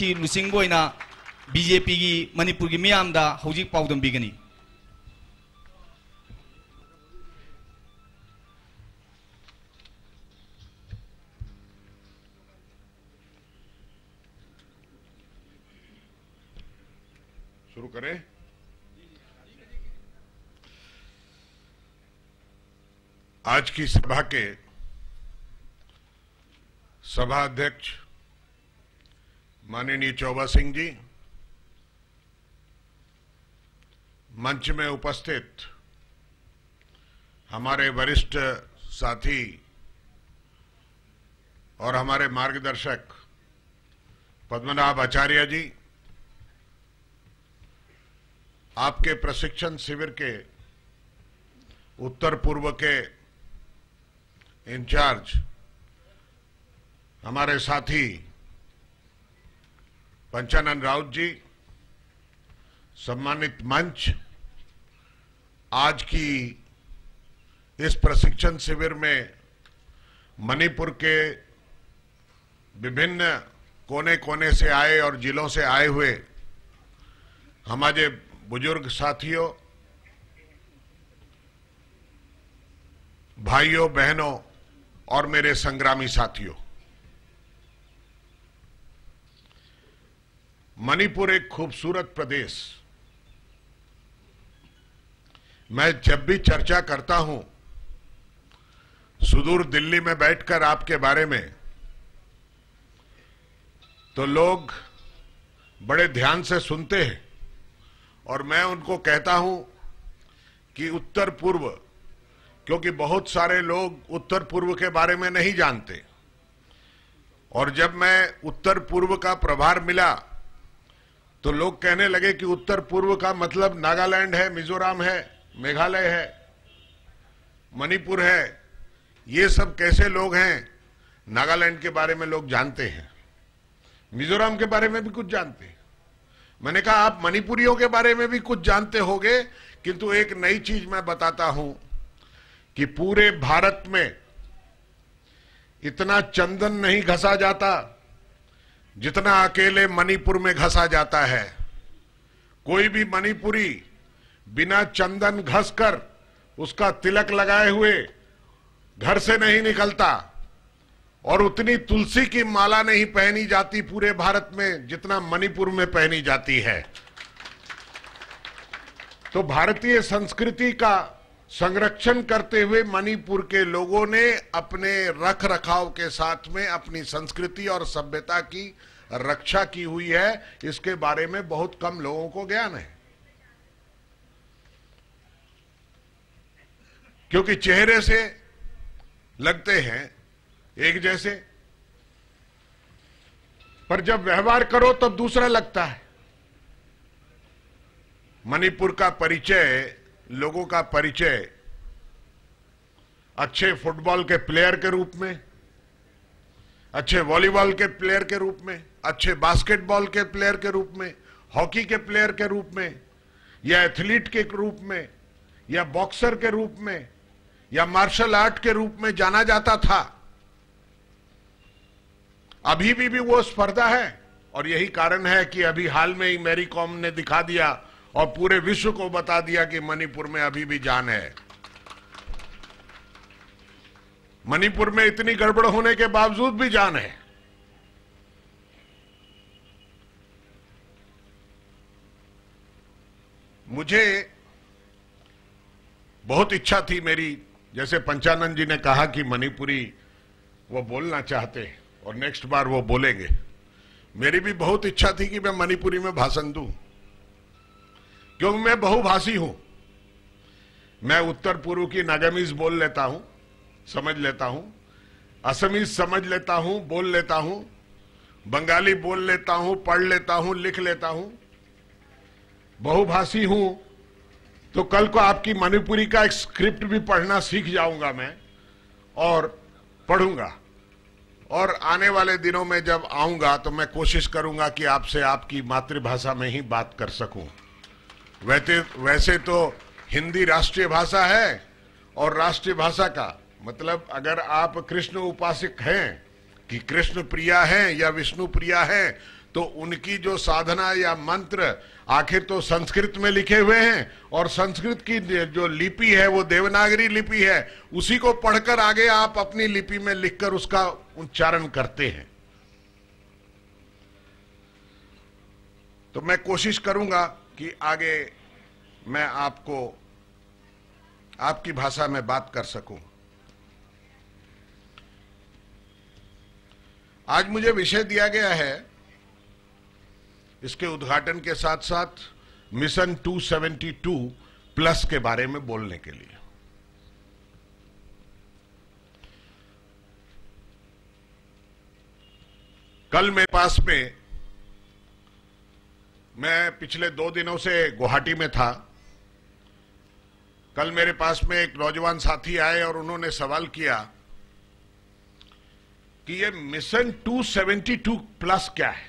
ची लुसिंगबोइना बीजेपी की मणिपुर की मियामदा हौजिक पाउदम बिगनी। शुरू करें। आज की सभा के सभा अध्यक्ष माननीय चौबा सिंह जी, मंच में उपस्थित हमारे वरिष्ठ साथी और हमारे मार्गदर्शक पद्मनाभ आचार्य जी, आपके प्रशिक्षण शिविर के उत्तर पूर्व के इंचार्ज हमारे साथी पंचानन राउत जी, सम्मानित मंच, आज की इस प्रशिक्षण शिविर में मणिपुर के विभिन्न कोने कोने से आए और जिलों से आए हुए हमारे बुजुर्ग साथियों, भाइयों बहनों और मेरे संग्रामी साथियों, मणिपुर एक खूबसूरत प्रदेश। मैं जब भी चर्चा करता हूं सुदूर दिल्ली में बैठकर आपके बारे में, तो लोग बड़े ध्यान से सुनते हैं और मैं उनको कहता हूं कि उत्तर पूर्व, क्योंकि बहुत सारे लोग उत्तर पूर्व के बारे में नहीं जानते, और जब मैं उत्तर पूर्व का प्रभार मिला तो लोग कहने लगे कि उत्तर पूर्व का मतलब नागालैंड है, मिजोरम है, मेघालय है, मणिपुर है। ये सब कैसे लोग हैं? नागालैंड के बारे में लोग जानते हैं, मिजोरम के बारे में भी कुछ जानते हैं। मैंने कहा आप मणिपुरियों के बारे में भी कुछ जानते होंगे, किंतु एक नई चीज मैं बताता हूं कि पूरे भारत में इतना चंदन नहीं घसा जाता जितना अकेले मणिपुर में घसा जाता है। कोई भी मणिपुरी बिना चंदन घसकर उसका तिलक लगाए हुए घर से नहीं निकलता, और उतनी तुलसी की माला नहीं पहनी जाती पूरे भारत में जितना मणिपुर में पहनी जाती है। तो भारतीय संस्कृति का संरक्षण करते हुए मणिपुर के लोगों ने अपने रख रखाव के साथ में अपनी संस्कृति और सभ्यता की रक्षा की हुई है। इसके बारे में बहुत कम लोगों को ज्ञान है, क्योंकि चेहरे से लगते हैं एक जैसे, पर जब व्यवहार करो तब दूसरा लगता है। मणिपुर का परिचय, लोगों का परिचय अच्छे फुटबॉल के प्लेयर के रूप में, अच्छे वॉलीबॉल के प्लेयर के रूप में, अच्छे बास्केटबॉल के प्लेयर के रूप में, हॉकी के प्लेयर के रूप में, या एथलीट के रूप में, या बॉक्सर के रूप में, या मार्शल आर्ट के रूप में जाना जाता था। अभी भी वो स्पर्धा है, और यही कारण है कि अभी हाल में ही मैरी कॉम ने दिखा दिया और पूरे विश्व को बता दिया कि मणिपुर में अभी भी जान है। मणिपुर में इतनी गड़बड़ होने के बावजूद भी जान है। मुझे बहुत इच्छा थी मेरी, जैसे पंचानन जी ने कहा कि मणिपुरी वो बोलना चाहते हैं और नेक्स्ट बार वो बोलेंगे। मेरी भी बहुत इच्छा थी कि मैं मणिपुरी में भाषण दूं, क्योंकि मैं बहुभाषी हूं। मैं उत्तर पूर्व की नागामीज बोल लेता हूं, समझ लेता हूं, असमीज समझ लेता हूं, बोल लेता हूं, बंगाली बोल लेता हूं, पढ़ लेता हूं, लिख लेता हूं, बहुभाषी हूं। तो कल को आपकी मणिपुरी का एक स्क्रिप्ट भी पढ़ना सीख जाऊंगा मैं, और पढ़ूंगा, और आने वाले दिनों में जब आऊंगा तो मैं कोशिश करूंगा कि आपसे आपकी मातृभाषा में ही बात कर सकूं। वैसे तो हिंदी राष्ट्रीय भाषा है, और राष्ट्रीय भाषा का मतलब अगर आप कृष्ण उपासक हैं कि कृष्ण प्रिया हैं या विष्णु प्रिया हैं, तो उनकी जो साधना या मंत्र आखिर तो संस्कृत में लिखे हुए हैं, और संस्कृत की जो लिपि है वो देवनागरी लिपि है, उसी को पढ़कर आगे आप अपनी लिपि में लिखकर उसका उच्चारण करते हैं। तो मैं कोशिश करूंगा कि आगे मैं आपको आपकी भाषा में बात कर सकूं। आज मुझे विषय दिया गया है इसके उद्घाटन के साथ साथ मिशन 272 प्लस के बारे में बोलने के लिए। कल मेरे पास में, मैं पिछले 2 दिनों से गुवाहाटी में था, कल मेरे पास में एक नौजवान साथी आए और उन्होंने सवाल किया कि ये मिशन 272 प्लस क्या है।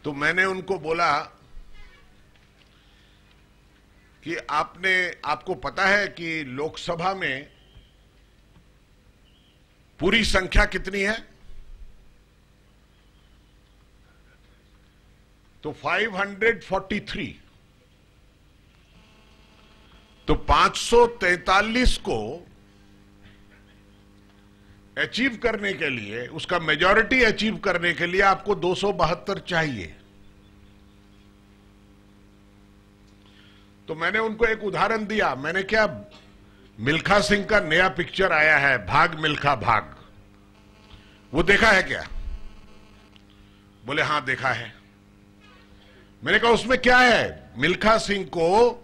तो मैंने उनको बोला कि आपको पता है कि लोकसभा में पूरी संख्या कितनी है? तो 543। तो 543 को अचीव करने के लिए, उसका मेजॉरिटी अचीव करने के लिए आपको 272 चाहिए। तो मैंने उनको एक उदाहरण दिया। मैंने क्या, मिल्खा सिंह का नया पिक्चर आया है, भाग मिल्खा भाग, वो देखा है क्या? बोले हाँ देखा है। मैंने कहा उसमें क्या है? मिल्खा सिंह को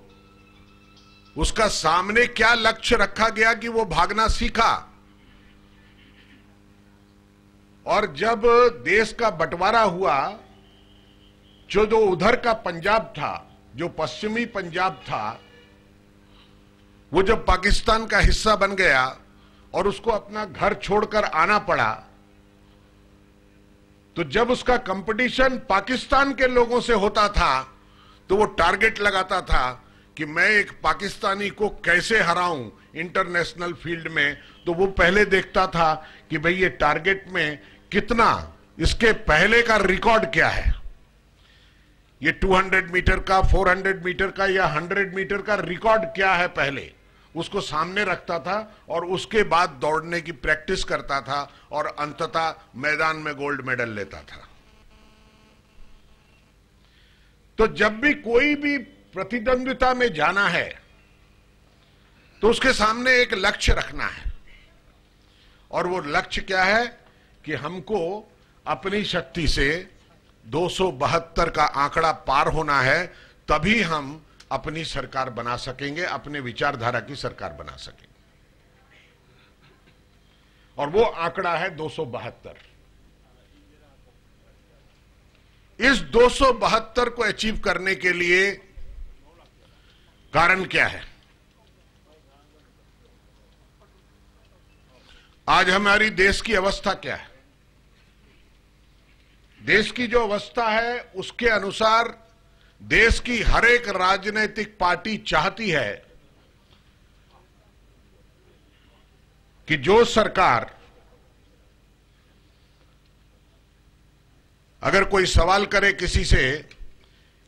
उसका सामने क्या लक्ष्य रखा गया कि वो भागना सीखा, और जब देश का बंटवारा हुआ, जो उधर का पंजाब था, जो पश्चिमी पंजाब था, वो जब पाकिस्तान का हिस्सा बन गया और उसको अपना घर छोड़कर आना पड़ा, तो जब उसका कंपटीशन पाकिस्तान के लोगों से होता था तो वो टारगेट लगाता था कि मैं एक पाकिस्तानी को कैसे हराऊं इंटरनेशनल फील्ड में। तो वो पहले देखता था कि भाई ये टारगेट में कितना, इसके पहले का रिकॉर्ड क्या है, ये 200 मीटर का, 400 मीटर का या 100 मीटर का रिकॉर्ड क्या है, पहले उसको सामने रखता था और उसके बाद दौड़ने की प्रैक्टिस करता था और अंततः मैदान में गोल्ड मेडल लेता था। तो जब भी कोई भी प्रतिद्वंद्विता में जाना है तो उसके सामने एक लक्ष्य रखना है, और वो लक्ष्य क्या है कि हमको अपनी शक्ति से 272 का आंकड़ा पार होना है, तभी हम अपनी सरकार बना सकेंगे, अपने विचारधारा की सरकार बना सकेंगे। और वो आंकड़ा है 272। इस 272 को अचीव करने के लिए कारण क्या है? आज हमारी देश की अवस्था क्या है? देश की जो अवस्था है उसके अनुसार देश की हर एक राजनीतिक पार्टी चाहती है कि जो सरकार, अगर कोई सवाल करे किसी से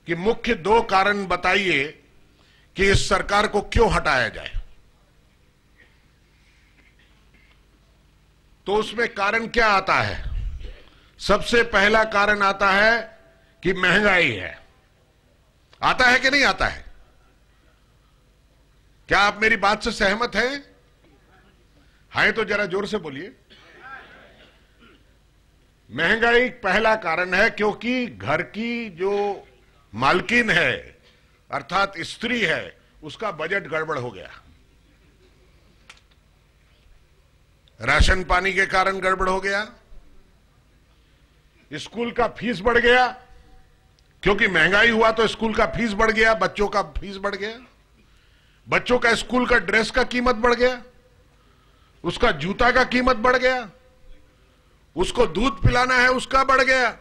कि मुख्य 2 कारण बताइए कि इस सरकार को क्यों हटाया जाए, तो उसमें कारण क्या आता है? सबसे पहला कारण आता है कि महंगाई है। आता है कि नहीं आता है? क्या आप मेरी बात से सहमत हैं? हाय तो जरा जोर से बोलिए। महंगाई पहला कारण है, क्योंकि घर की जो मालकिन है अर्थात स्त्री है, उसका बजट गड़बड़ हो गया। राशन पानी के कारण गड़बड़ हो गया, स्कूल का फीस बढ़ गया, क्योंकि महंगाई हुआ तो स्कूल का फीस बढ़ गया, बच्चों का फीस बढ़ गया, बच्चों का स्कूल का ड्रेस का कीमत बढ़ गया, उसका जूता का कीमत बढ़ गया, उसको दूध पिलाना है उसका बढ़ गया।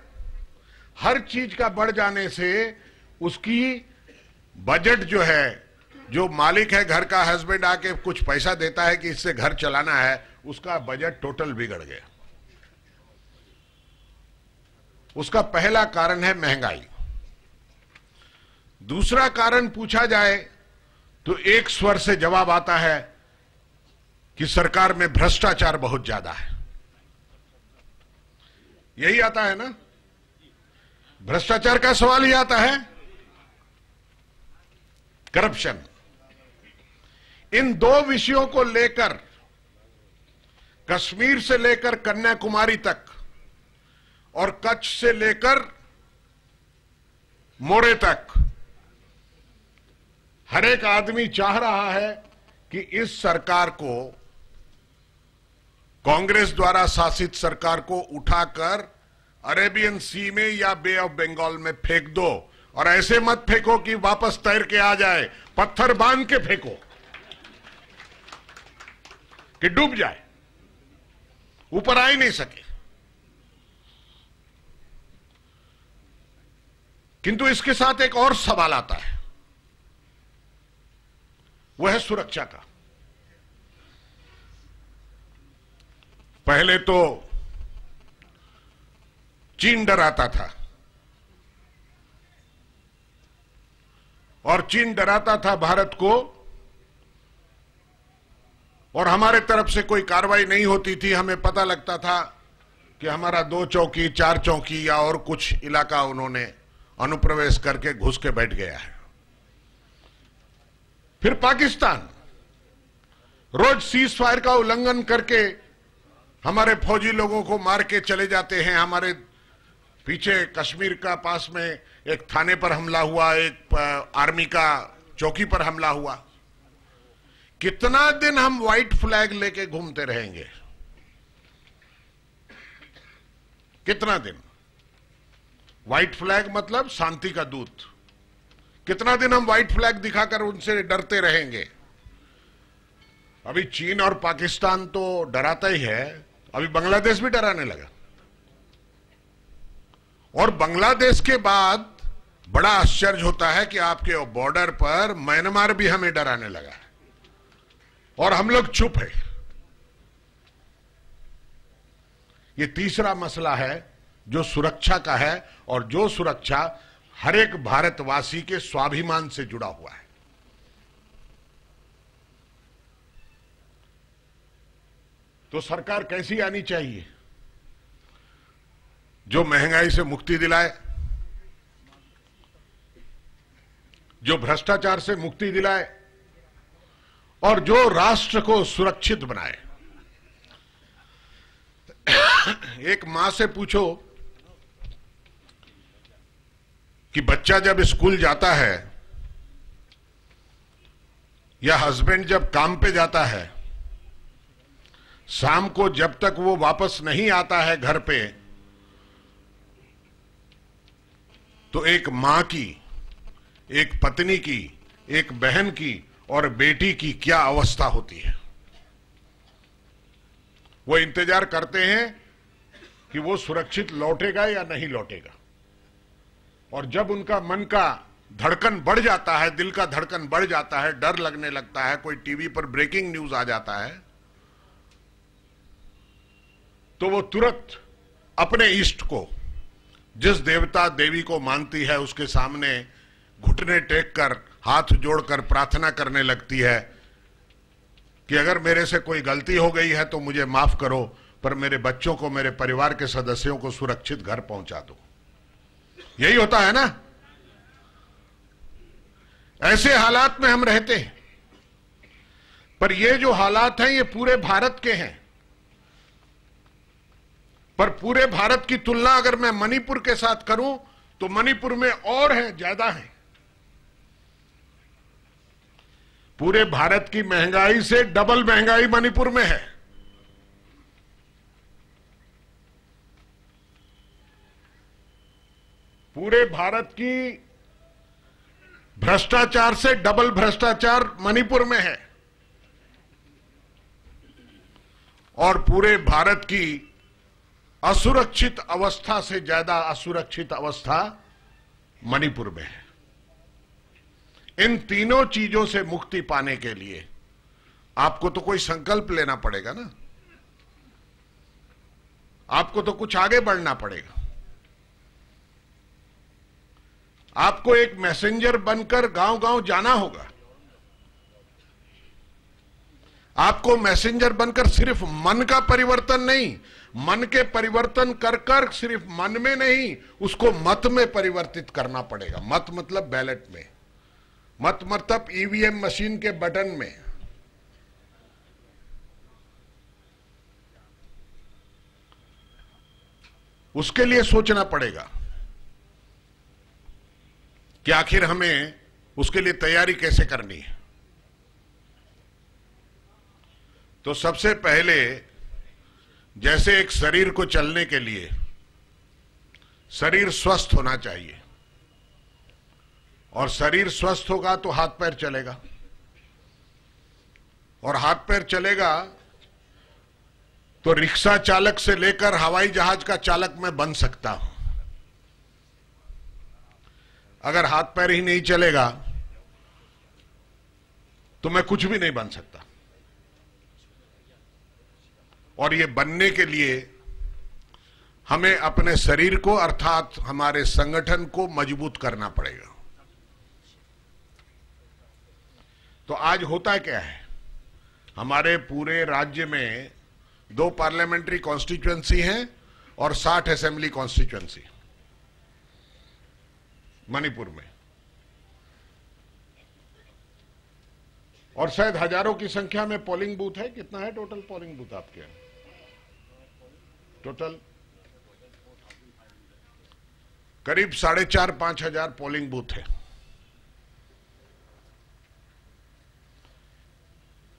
हर चीज का बढ़ जाने से उसकी बजट जो है, जो मालिक है घर का, हस्बैंड आके कुछ पैसा देता है कि इससे घर चलाना है, उसका बजट टोटल बिगड़ गया। उसका पहला कारण है महंगाई। दूसरा कारण पूछा जाए तो एक स्वर से जवाब आता है कि सरकार में भ्रष्टाचार बहुत ज्यादा है। यही आता है ना, भ्रष्टाचार का सवाल ही आता है, करप्शन। इन दो विषयों को लेकर कश्मीर से लेकर कन्याकुमारी तक और कच्छ से लेकर मोरे तक हर एक आदमी चाह रहा है कि इस सरकार को, कांग्रेस द्वारा शासित सरकार को उठाकर अरेबियन सी में या बे ऑफ बंगाल में फेंक दो, और ऐसे मत फेंको कि वापस तैर के आ जाए, पत्थर बांध के फेंको कि डूब जाए, ऊपर आ ही नहीं सके। किंतु इसके साथ एक और सवाल आता है, वह है सुरक्षा का। पहले तो चीन डराता था, और चीन डराता था भारत को, और हमारे तरफ से कोई कार्रवाई नहीं होती थी। हमें पता लगता था कि हमारा 2 चौकी 4 चौकी या और कुछ इलाका उन्होंने अनुप्रवेश करके घुस के बैठ गया है। फिर पाकिस्तान रोज सीज फायर का उल्लंघन करके हमारे फौजी लोगों को मार के चले जाते हैं। हमारे पीछे कश्मीर का पास में एक थाने पर हमला हुआ, एक आर्मी का चौकी पर हमला हुआ। कितना दिन हम व्हाइट फ्लैग लेके घूमते रहेंगे? कितना दिन? व्हाइट फ्लैग मतलब शांति का दूत। कितना दिन हम व्हाइट फ्लैग दिखाकर उनसे डरते रहेंगे? अभी चीन और पाकिस्तान तो डराता ही है, अभी बांग्लादेश भी डराने लगा। और बांग्लादेश के बाद बड़ा आश्चर्य होता है कि आपके बॉर्डर पर म्यांमार भी हमें डराने लगा है, और हम लोग चुप है। ये तीसरा मसला है जो सुरक्षा का है, और जो सुरक्षा हर एक भारतवासी के स्वाभिमान से जुड़ा हुआ है। तो सरकार कैसी आनी चाहिए? जो महंगाई से मुक्ति दिलाए, जो भ्रष्टाचार से मुक्ति दिलाए, और जो राष्ट्र को सुरक्षित बनाए। एक मां से पूछो कि बच्चा जब स्कूल जाता है या हस्बैंड जब काम पे जाता है, शाम को जब तक वो वापस नहीं आता है घर पे, तो एक मां की, एक पत्नी की, एक बहन की और बेटी की क्या अवस्था होती है। वो इंतजार करते हैं कि वो सुरक्षित लौटेगा या नहीं लौटेगा, और जब उनका मन का धड़कन बढ़ जाता है, दिल का धड़कन बढ़ जाता है, डर लगने लगता है, कोई टीवी पर ब्रेकिंग न्यूज आ जाता है, तो वो तुरंत अपने इष्ट को, जिस देवता देवी को मानती है, उसके सामने घुटने टेक कर, हाथ जोड़कर प्रार्थना करने लगती है कि अगर मेरे से कोई गलती हो गई है तो मुझे माफ करो, पर मेरे बच्चों को, मेरे परिवार के सदस्यों को सुरक्षित घर पहुंचा दो। यही होता है ना? ऐसे हालात में हम रहते हैं। पर ये जो हालात हैं ये पूरे भारत के हैं। पर पूरे भारत की तुलना अगर मैं मणिपुर के साथ करूं तो मणिपुर में और है, ज्यादा है। पूरे भारत की महंगाई से डबल महंगाई मणिपुर में है। पूरे भारत की भ्रष्टाचार से डबल भ्रष्टाचार मणिपुर में है, और पूरे भारत की असुरक्षित अवस्था से ज्यादा असुरक्षित अवस्था मणिपुर में है। इन तीनों चीजों से मुक्ति पाने के लिए आपको तो कोई संकल्प लेना पड़ेगा ना, आपको तो कुछ आगे बढ़ना पड़ेगा। आपको एक मैसेंजर बनकर गांव गांव जाना होगा। आपको मैसेंजर बनकर सिर्फ मन का परिवर्तन नहीं, मन के परिवर्तन कर कर सिर्फ मन में नहीं, उसको मत में परिवर्तित करना पड़ेगा। मत मतलब बैलेट में, मत मतलब ईवीएम मशीन के बटन में। उसके लिए सोचना पड़ेगा कि आखिर हमें उसके लिए तैयारी कैसे करनी है। तो सबसे पहले जैसे एक शरीर को चलने के लिए शरीर स्वस्थ होना चाहिए, और शरीर स्वस्थ होगा तो हाथ पैर चलेगा, और हाथ पैर चलेगा तो रिक्शा चालक से लेकर हवाई जहाज का चालक मैं बन सकता हूं। अगर हाथ पैर ही नहीं चलेगा तो मैं कुछ भी नहीं बन सकता। और ये बनने के लिए हमें अपने शरीर को अर्थात हमारे संगठन को मजबूत करना पड़ेगा। तो आज होता क्या है, हमारे पूरे राज्य में 2 पार्लियामेंट्री कॉन्स्टिट्यूएंसी हैं और 60 असेंबली कॉन्स्टिट्यूएंसी मणिपुर में, और शायद हजारों की संख्या में पोलिंग बूथ है। कितना है टोटल पोलिंग बूथ आपके यहाँ? टोटल करीब 4,500-5 हजार पोलिंग बूथ है।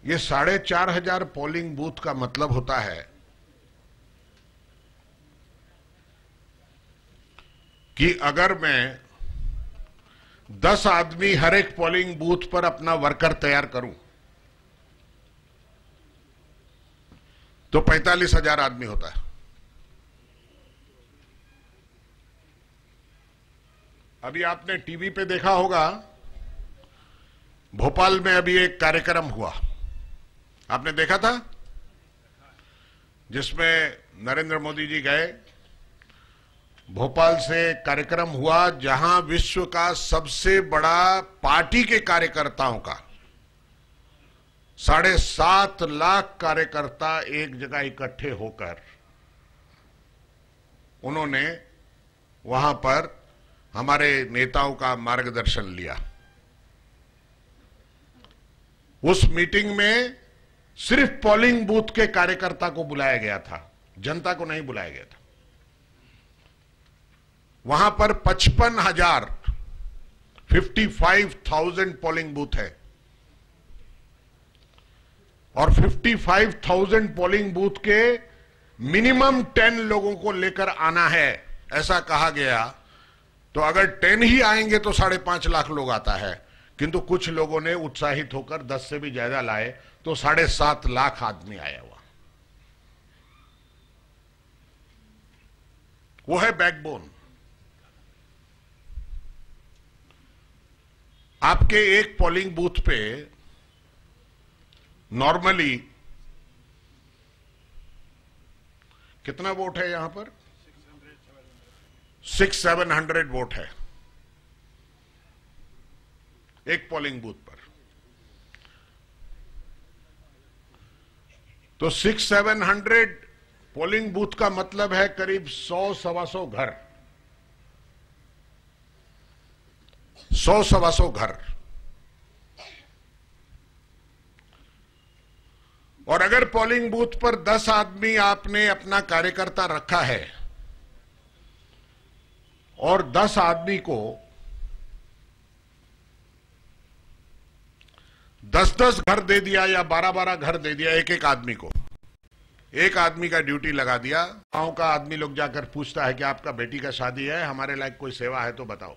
ये 4,500 पोलिंग बूथ का मतलब होता है कि अगर मैं 10 आदमी हर एक पोलिंग बूथ पर अपना वर्कर तैयार करूं तो 45,000 आदमी होता है। अभी आपने टीवी पे देखा होगा, भोपाल में अभी एक कार्यक्रम हुआ, आपने देखा था, जिसमें नरेंद्र मोदी जी गए। भोपाल से कार्यक्रम हुआ जहां विश्व का सबसे बड़ा पार्टी के कार्यकर्ताओं का 7.5 लाख कार्यकर्ता एक जगह इकट्ठे होकर उन्होंने वहां पर हमारे नेताओं का मार्गदर्शन लिया। उस मीटिंग में सिर्फ पोलिंग बूथ के कार्यकर्ता को बुलाया गया था, जनता को नहीं बुलाया गया था। वहां पर 55,000 पोलिंग बूथ है, और 55,000 पोलिंग बूथ के मिनिमम 10 लोगों को लेकर आना है, ऐसा कहा गया। तो अगर 10 ही आएंगे तो 5.5 लाख लोग आता है, किंतु कुछ लोगों ने उत्साहित होकर 10 से भी ज्यादा लाए तो 7.5 लाख आदमी आया हुआ। वो है बैकबोन। आपके एक पोलिंग बूथ पे नॉर्मली कितना वोट है? यहां पर 600-700 वोट है एक पोलिंग बूथ पर। तो 600-700 पोलिंग बूथ का मतलब है करीब 100-125 घर, 100-125 घर। और अगर पोलिंग बूथ पर 10 आदमी आपने अपना कार्यकर्ता रखा है और 10 आदमी को 10-10 घर दे दिया या 12-12 घर दे दिया, एक आदमी को, एक आदमी का ड्यूटी लगा दिया। गांव का आदमी लोग जाकर पूछता है कि आपका बेटी का शादी है, हमारे लायक कोई सेवा है तो बताओ।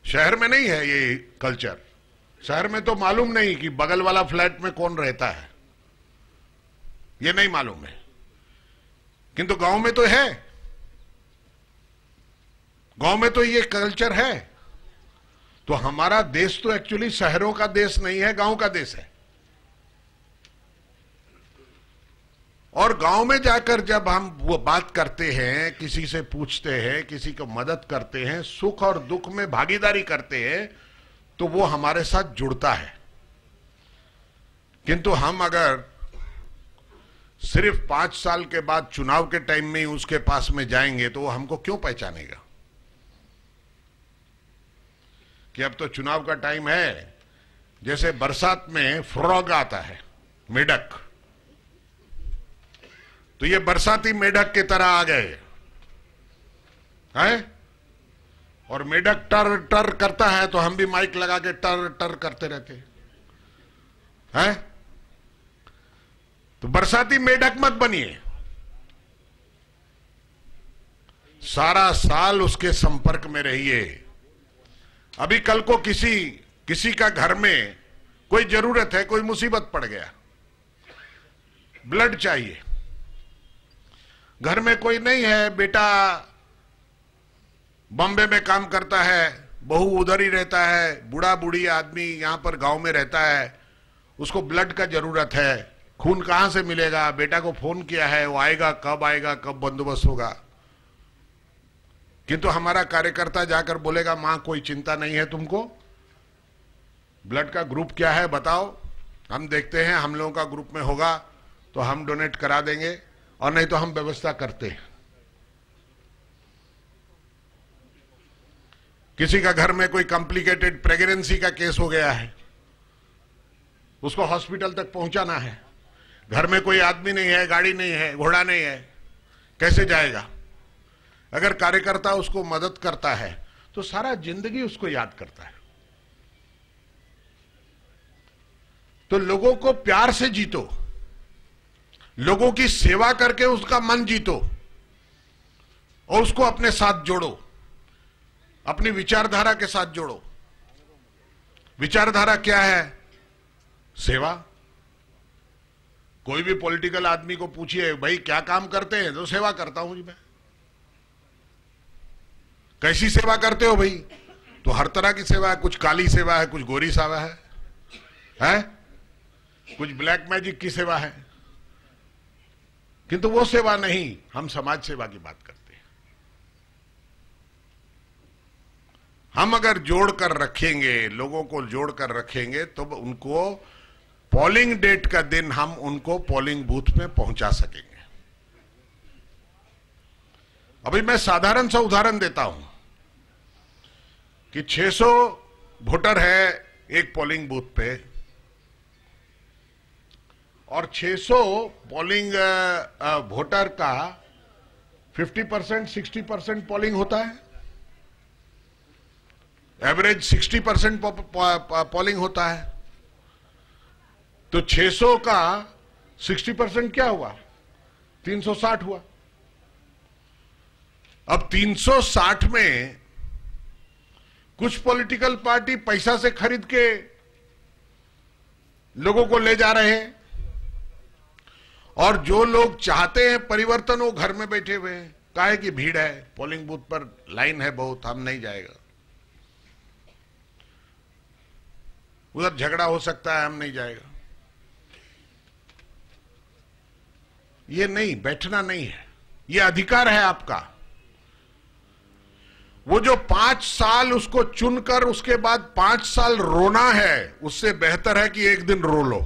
शहर में नहीं है ये कल्चर। शहर में तो मालूम नहीं कि बगल वाला फ्लैट में कौन रहता है, ये नहीं मालूम है, किंतु गांव में तो है। गांव में तो ये कल्चर है। तो हमारा देश तो एक्चुअली शहरों का देश नहीं है, गांव का देश है। और गांव में जाकर जब हम वो बात करते हैं, किसी से पूछते हैं, किसी को मदद करते हैं, सुख और दुख में भागीदारी करते हैं, तो वो हमारे साथ जुड़ता है। किंतु हम अगर सिर्फ 5 साल के बाद चुनाव के टाइम में ही उसके पास में जाएंगे तो वो हमको क्यों पहचानेगा कि अब तो चुनाव का टाइम है। जैसे बरसात में फ्रॉग आता है, मेढक, तो ये बरसाती मेढक की तरह आ गए हैं, और मेढक टर टर करता है तो हम भी माइक लगा के टर टर करते रहते हैं। तो बरसाती मेढक मत बनिए, सारा साल उसके संपर्क में रहिए। अभी कल को किसी का घर में कोई जरूरत है, कोई मुसीबत पड़ गया, ब्लड चाहिए, घर में कोई नहीं है, बेटा बॉम्बे में काम करता है, बहू उधर ही रहता है, बूढ़ा बूढ़ी आदमी यहां पर गांव में रहता है, उसको ब्लड का जरूरत है, खून कहां से मिलेगा, बेटा को फोन किया है, वो आएगा, कब बंदोबस्त होगा। किंतु हमारा कार्यकर्ता जाकर बोलेगा, मां कोई चिंता नहीं है तुमको, ब्लड का ग्रुप क्या है बताओ, हम देखते हैं, हम लोगों का ग्रुप में होगा तो हम डोनेट करा देंगे, और नहीं तो हम व्यवस्था करते हैं। किसी का घर में कोई कॉम्प्लिकेटेड प्रेगनेंसी का केस हो गया है, उसको हॉस्पिटल तक पहुंचाना है, घर में कोई आदमी नहीं है, गाड़ी नहीं है, घोड़ा नहीं है, कैसे जाएगा। अगर कार्यकर्ता उसको मदद करता है तो सारा जिंदगी उसको याद करता है। तो लोगों को प्यार से जीतो, लोगों की सेवा करके उसका मन जीतो, और उसको अपने साथ जोड़ो, अपनी विचारधारा के साथ जोड़ो। विचारधारा क्या है? सेवा। कोई भी पॉलिटिकल आदमी को पूछिए, भाई क्या काम करते हैं, तो सेवा करता हूं जी मैं। कैसी सेवा करते हो भाई? तो हर तरह की सेवा है, कुछ काली सेवा है, कुछ गोरी सेवा है? कुछ ब्लैक मैजिक की सेवा है, किंतु वो सेवा नहीं, हम समाज सेवा की बात करते हैं। हम अगर जोड़कर रखेंगे, लोगों को जोड़कर रखेंगे, तो उनको पोलिंग डेट का दिन हम उनको पोलिंग बूथ में पहुंचा सकेंगे। अभी मैं साधारण सा उदाहरण देता हूं कि 600 वोटर है एक पोलिंग बूथ पे, और 600 पोलिंग वोटर का 50% 60% पोलिंग होता है, एवरेज 60% पोलिंग होता है। तो 600 का 60% क्या हुआ? 360 हुआ। अब 360 में कुछ पॉलिटिकल पार्टी पैसा से खरीद के लोगों को ले जा रहे हैं, और जो लोग चाहते हैं परिवर्तन वो घर में बैठे हुए हैं। काहे की भीड़ है, पोलिंग बूथ पर लाइन है बहुत, हम नहीं जाएगा, उधर झगड़ा हो सकता है, हम नहीं जाएगा। ये नहीं, बैठना नहीं है, ये अधिकार है आपका। वो जो 5 साल उसको चुनकर उसके बाद 5 साल रोना है, उससे बेहतर है कि एक दिन रो लो।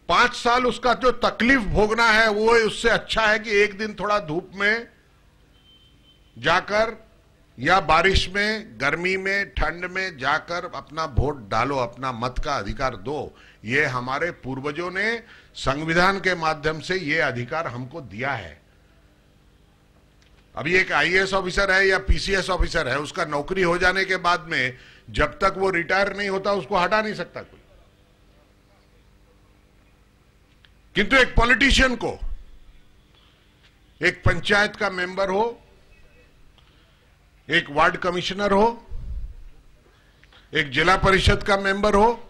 5 साल उसका जो तकलीफ भोगना है वो उससे अच्छा है कि एक दिन थोड़ा धूप में जाकर, या बारिश में, गर्मी में, ठंड में जाकर अपना वोट डालो, अपना मत का अधिकार दो। ये हमारे पूर्वजों ने संविधान के माध्यम से ये अधिकार हमको दिया है। अभी एक आईएएस ऑफिसर है या पीसीएस ऑफिसर है, उसका नौकरी हो जाने के बाद में जब तक वो रिटायर नहीं होता उसको हटा नहीं सकता कोई। किंतु एक पॉलिटिशियन को, एक पंचायत का मेंबर हो, एक वार्ड कमिश्नर हो, एक जिला परिषद का मेंबर हो,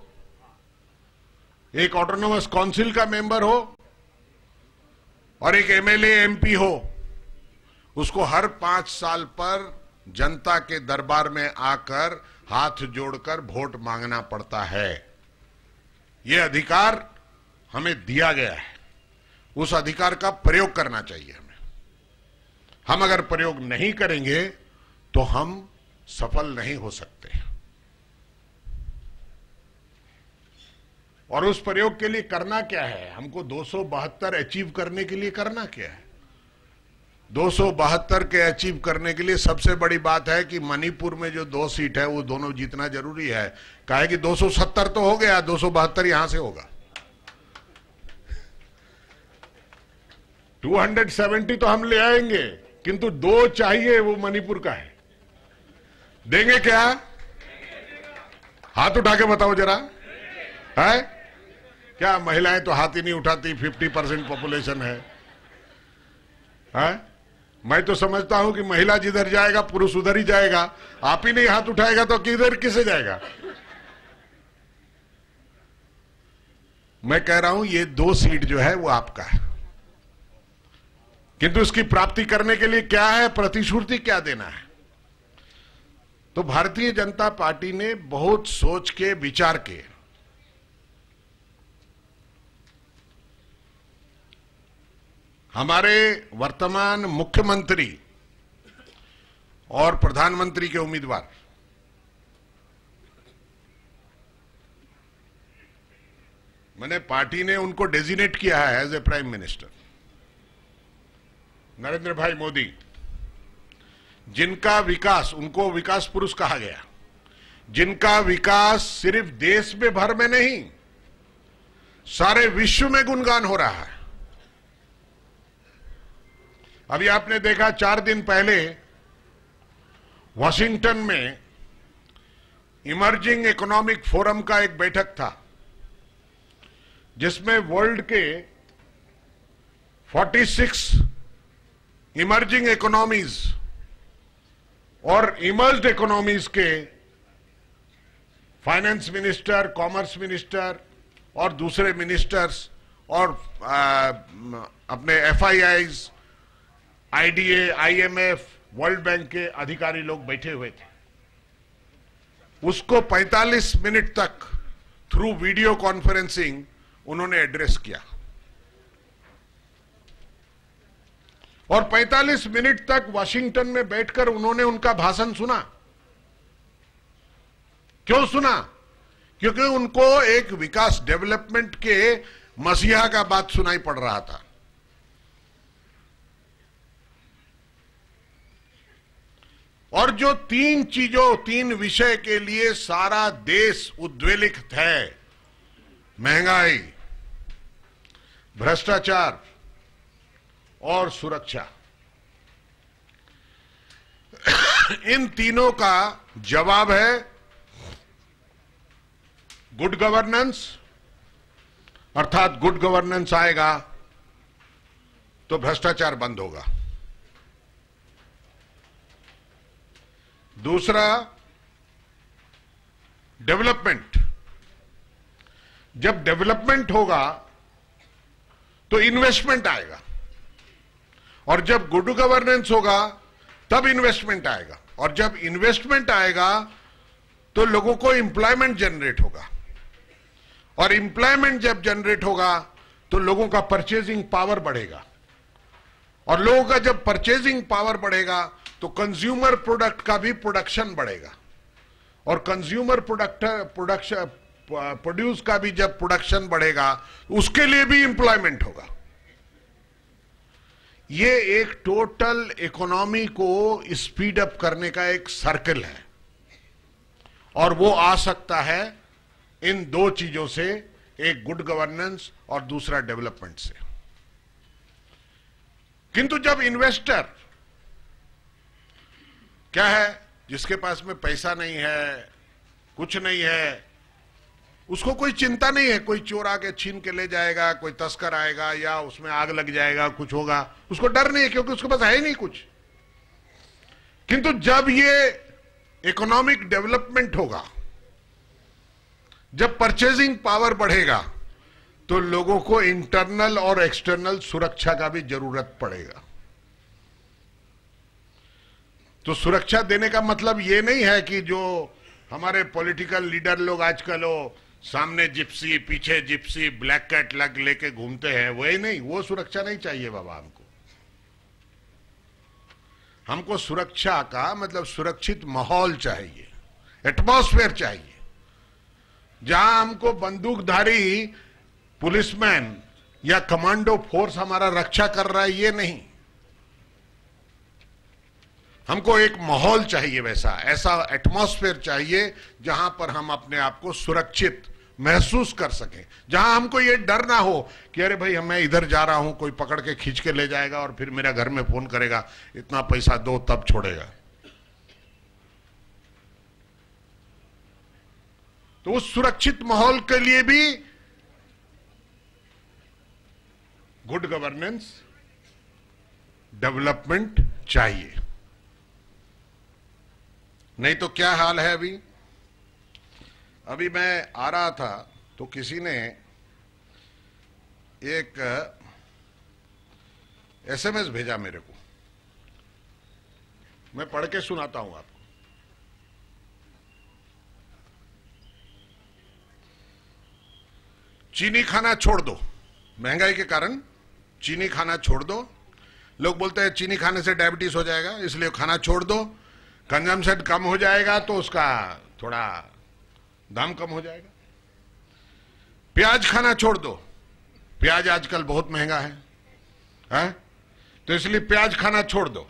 एक ऑटोनोमस काउंसिल का मेंबर हो, और एक एमएलए एमपी हो, उसको हर 5 साल पर जनता के दरबार में आकर हाथ जोड़कर वोट मांगना पड़ता है। यह अधिकार हमें दिया गया है उस अधिकार का प्रयोग करना चाहिए हमें। हम अगर प्रयोग नहीं करेंगे तो हम सफल नहीं हो सकते। और उस प्रयोग के लिए करना क्या है? हमको 272 अचीव करने के लिए करना क्या है? 272 के अचीव करने के लिए सबसे बड़ी बात है कि मणिपुर में जो 2 सीट है वो दोनों जीतना जरूरी है। काहे कि 270 तो हो गया, 272 यहां से होगा। 270 तो हम ले आएंगे, किंतु 2 चाहिए, वो मणिपुर का है। देंगे क्या? हाथ उठा के बताओ जरा। है क्या? महिलाएं तो हाथ ही नहीं उठाती, 50% पॉपुलेशन है। मैं तो समझता हूं कि महिला जिधर जाएगा पुरुष उधर ही जाएगा। आप ही नहीं हाथ उठाएगा तो किधर किसे जाएगा? मैं कह रहा हूं ये 2 सीट जो है वो आपका है, किंतु इसकी प्राप्ति करने के लिए क्या है, प्रतिश्रुति क्या देना है? तो भारतीय जनता पार्टी ने बहुत सोच के विचार के हमारे वर्तमान मुख्यमंत्री और प्रधानमंत्री के उम्मीदवार मैंने पार्टी ने उनको डेजिग्नेट किया है as a prime minister, Narendra Bhai Modi, जिनका विकास, उनको विकास पुरुष कहा गया, जिनका विकास सिर्फ देश में भर में नहीं सारे विश्व में गुणगान हो रहा है। अभी आपने देखा 4 दिन पहले वॉशिंगटन में इमर्जिंग इकोनॉमिक फोरम का एक बैठक था, जिसमें वर्ल्ड के 46 इमर्जिंग इकोनॉमीज और इमर्ज्ड इकोनॉमीज के फाइनेंस मिनिस्टर, कॉमर्स मिनिस्टर और दूसरे मिनिस्टर्स और अपने FIIs, IDA, IMF, world bank के अधिकारी लोग बैठे हुए थे। उसको 45 मिनट तक थ्रू वीडियो कॉन्फ्रेंसिंग उन्होंने एड्रेस किया और 45 मिनट तक वॉशिंगटन में बैठकर उन्होंने उनका भाषण सुना। क्यों सुना? क्योंकि उनको एक विकास, डेवलपमेंट के मसीहा का बात सुनाई पड़ रहा था। और जो 3 विषय के लिए सारा देश उद्वेलित है, महंगाई, भ्रष्टाचार और सुरक्षा, इन तीनों का जवाब है गुड गवर्नेंस। अर्थात गुड गवर्नेंस आएगा तो भ्रष्टाचार बंद होगा। दूसरा, डेवलपमेंट। जब डेवलपमेंट होगा तो इन्वेस्टमेंट आएगा, और जब गुड गवर्नेंस होगा तब इन्वेस्टमेंट आएगा, और जब इन्वेस्टमेंट आएगा तो लोगों को एम्प्लॉयमेंट जनरेट होगा, और एम्प्लॉयमेंट जब जनरेट होगा तो लोगों का परचेजिंग पावर बढ़ेगा, और लोगों का जब परचेजिंग पावर बढ़ेगा तो कंज्यूमर प्रोडक्ट का भी प्रोडक्शन बढ़ेगा, और कंज्यूमर प्रोड्यूस का भी जब प्रोडक्शन बढ़ेगा उसके लिए भी एम्प्लॉयमेंट होगा। ये एक टोटल इकोनॉमी को स्पीड अप करने का एक सर्कल है, और वो आ सकता है इन 2 चीजों से, एक गुड गवर्नेंस और दूसरा डेवलपमेंट से। किंतु जब इन्वेस्टर क्या है, जिसके पास में पैसा नहीं है, कुछ नहीं है, उसको कोई चिंता नहीं है, कोई चोर आके छीन के ले जाएगा, कोई तस्कर आएगा या उसमें आग लग जाएगा, कुछ होगा, उसको डर नहीं है क्योंकि उसके पास है ही नहीं कुछ। किंतु जब ये इकोनॉमिक डेवलपमेंट होगा, जब परचेजिंग पावर बढ़ेगा, तो लोगों को इंटरनल और एक्सटर्नल सुरक्षा का भी जरूरत पड़ेगा। तो सुरक्षा देने का मतलब ये नहीं है कि जो हमारे पॉलिटिकल लीडर लोग आजकल सामने जिप्सी, पीछे जिप्सी, ब्लैक कैट लग लेके घूमते हैं, वही नहीं, वो सुरक्षा नहीं चाहिए बाबा हमको। हमको सुरक्षा का मतलब सुरक्षित माहौल चाहिए, एटमॉस्फेयर चाहिए, जहां हमको बंदूकधारी पुलिसमैन या कमांडो फोर्स हमारा रक्षा कर रहा है, ये नहीं। हमको एक माहौल चाहिए, वैसा ऐसा एटमॉस्फेयर चाहिए जहां पर हम अपने आप को सुरक्षित महसूस कर सकें, जहां हमको ये डर ना हो कि अरे भाई मैं इधर जा रहा हूं, कोई पकड़ के खींच के ले जाएगा और फिर मेरा घर में फोन करेगा इतना पैसा दो तब छोड़ेगा। तो उस सुरक्षित माहौल के लिए भी गुड गवर्नेंस, डेवलपमेंट चाहिए। नहीं तो क्या हाल है। अभी मैं आ रहा था तो किसी ने एक एसएमएस भेजा मेरे को, मैं पढ़ के सुनाता हूं आपको। चीनी खाना छोड़ दो, महंगाई के कारण चीनी खाना छोड़ दो। लोग बोलते हैं चीनी खाने से डायबिटीज हो जाएगा, इसलिए खाना छोड़ दो, कंजम्पशन कम हो जाएगा तो उसका थोड़ा दाम कम हो जाएगा। प्याज खाना छोड़ दो, प्याज आजकल बहुत महंगा है, तो इसलिए प्याज खाना छोड़ दो।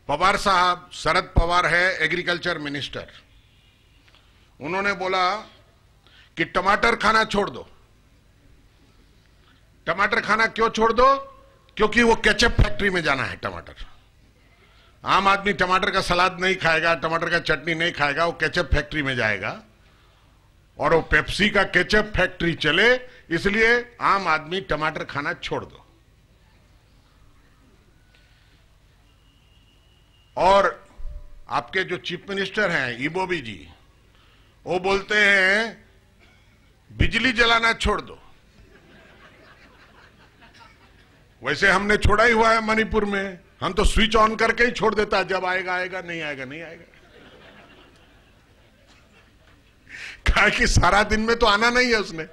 पवार साहब, शरद पवार है एग्रीकल्चर मिनिस्टर, उन्होंने बोला कि टमाटर खाना छोड़ दो। टमाटर खाना क्यों छोड़ दो? क्योंकि वो केचप फैक्ट्री में जाना है टमाटर। आम आदमी टमाटर का सलाद नहीं खाएगा, टमाटर का चटनी नहीं खाएगा, वो केचप फैक्ट्री में जाएगा और वो पेप्सी का केचप फैक्ट्री चले, इसलिए आम आदमी टमाटर खाना छोड़ दो। और आपके जो चीफ मिनिस्टर हैं इबोबी जी, वो बोलते हैं बिजली जलाना छोड़ दो। वैसे हमने छोड़ा ही हुआ है मणिपुर में, हम तो स्विच ऑन करके ही छोड़ देता है, जब आएगा आएगा, नहीं आएगा नहीं आएगा। कहा कि सारा दिन में तो आना नहीं है उसने।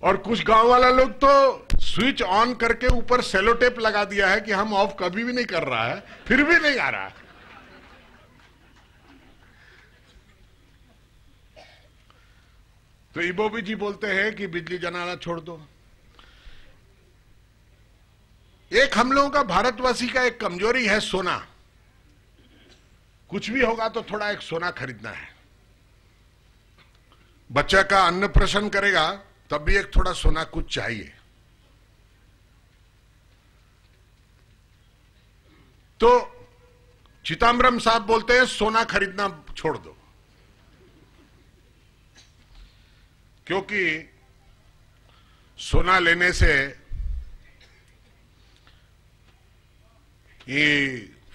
और कुछ गांव वाला लोग तो स्विच ऑन करके ऊपर सेलो टेप लगा दिया है कि हम ऑफ कभी भी नहीं कर रहा है, फिर भी नहीं आ रहा। तो इबोबी जी बोलते हैं कि बिजली जलाना छोड़ दो। एक हम लोगों का, भारतवासी का एक कमजोरी है सोना। कुछ भी होगा तो थोड़ा एक सोना खरीदना है। बच्चा का अन्नप्राशन करेगा तब भी एक थोड़ा सोना कुछ चाहिए। तो चिदम्बरम साहब बोलते हैं सोना खरीदना छोड़ दो, क्योंकि सोना लेने से ये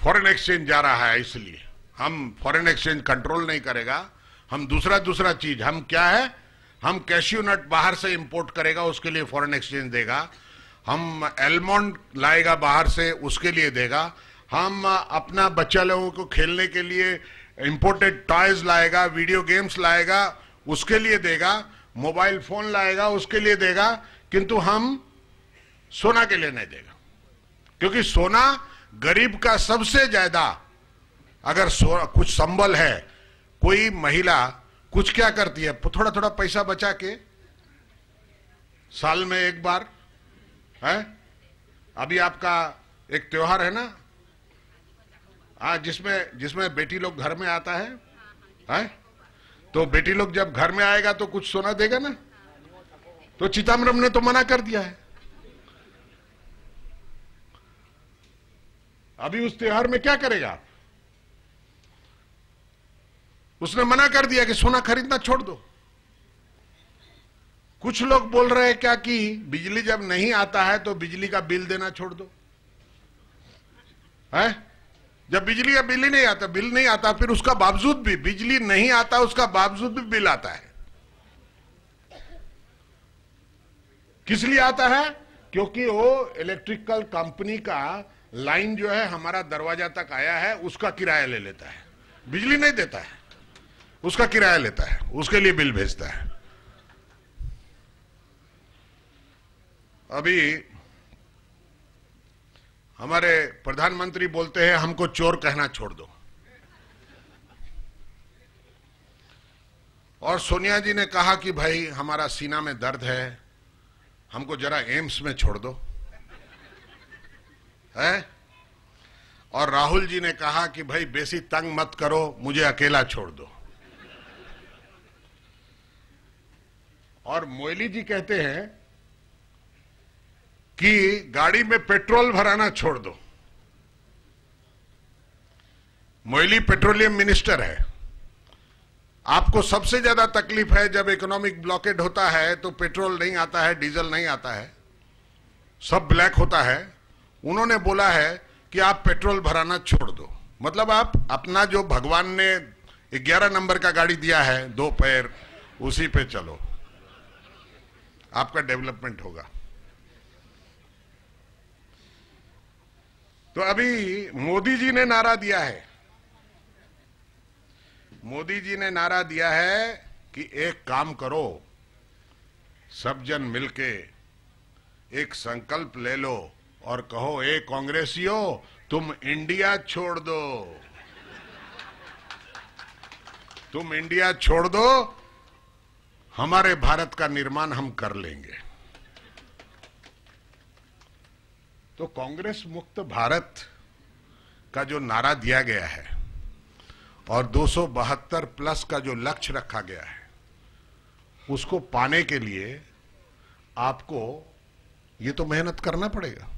फॉरेन एक्सचेंज जा रहा है, इसलिए हम फॉरेन एक्सचेंज कंट्रोल नहीं करेगा। हम दूसरा चीज, हम क्या है, हम कैश्यू नट बाहर से इंपोर्ट करेगा, उसके लिए फॉरेन एक्सचेंज देगा। हम एलमंड लाएगा बाहर से, उसके लिए देगा। हम अपना बच्चा लोगों को खेलने के लिए इंपोर्टेड टॉयज लाएगा, वीडियो गेम्स लाएगा, उसके लिए देगा। मोबाइल फोन लाएगा, उसके लिए देगा। किंतु हम सोना के लिए नहीं देगा, क्योंकि सोना गरीब का सबसे ज्यादा, अगर कुछ संबल है, कोई महिला कुछ क्या करती है, थोड़ा थोड़ा पैसा बचा के साल में एक बार है। अभी आपका एक त्योहार है ना, जिसमें बेटी लोग घर में आता है, तो बेटी लोग जब घर में आएगा तो कुछ सोना देगा ना। तो चिदम्बरम ने तो मना कर दिया है। अभी उस त्योहार में क्या करेगा? उसने मना कर दिया कि सोना खरीदना छोड़ दो। कुछ लोग बोल रहे हैं क्या कि बिजली जब नहीं आता है तो बिजली का बिल देना छोड़ दो, है? जब बिजली का बिल ही नहीं आता, फिर उसका बावजूद भी बिजली नहीं आता, उसका बावजूद भी बिल आता है। किस लिए आता है? क्योंकि वो इलेक्ट्रिकल कंपनी का लाइन जो है हमारा दरवाजा तक आया है, उसका किराया ले लेता है। बिजली नहीं देता है, उसका किराया लेता है, उसके लिए बिल भेजता है। अभी हमारे प्रधानमंत्री बोलते हैं हमको चोर कहना छोड़ दो, और सोनिया जी ने कहा कि भाई हमारा सीना में दर्द है, हमको जरा एम्स में छोड़ दो, है। और राहुल जी ने कहा कि भाई बेसी तंग मत करो, मुझे अकेला छोड़ दो। और मोइली जी कहते हैं कि गाड़ी में पेट्रोल भराना छोड़ दो। मोइली पेट्रोलियम मिनिस्टर है। आपको सबसे ज्यादा तकलीफ है जब इकोनॉमिक ब्लॉकेड होता है तो पेट्रोल नहीं आता है, डीजल नहीं आता है, सब ब्लैक होता है। उन्होंने बोला है कि आप पेट्रोल भराना छोड़ दो। मतलब आप अपना जो भगवान ने 11 नंबर का गाड़ी दिया है, 2 पैर, उसी पे चलो, आपका डेवलपमेंट होगा। तो अभी मोदी जी ने नारा दिया है, मोदी जी ने नारा दिया है कि एक काम करो, सब जन मिलके एक संकल्प ले लो और कहो, ए कांग्रेसियों तुम इंडिया छोड़ दो, तुम इंडिया छोड़ दो, हमारे भारत का निर्माण हम कर लेंगे। तो कांग्रेस मुक्त भारत का जो नारा दिया गया है और 272 प्लस का जो लक्ष्य रखा गया है, उसको पाने के लिए आपको ये तो मेहनत करना पड़ेगा।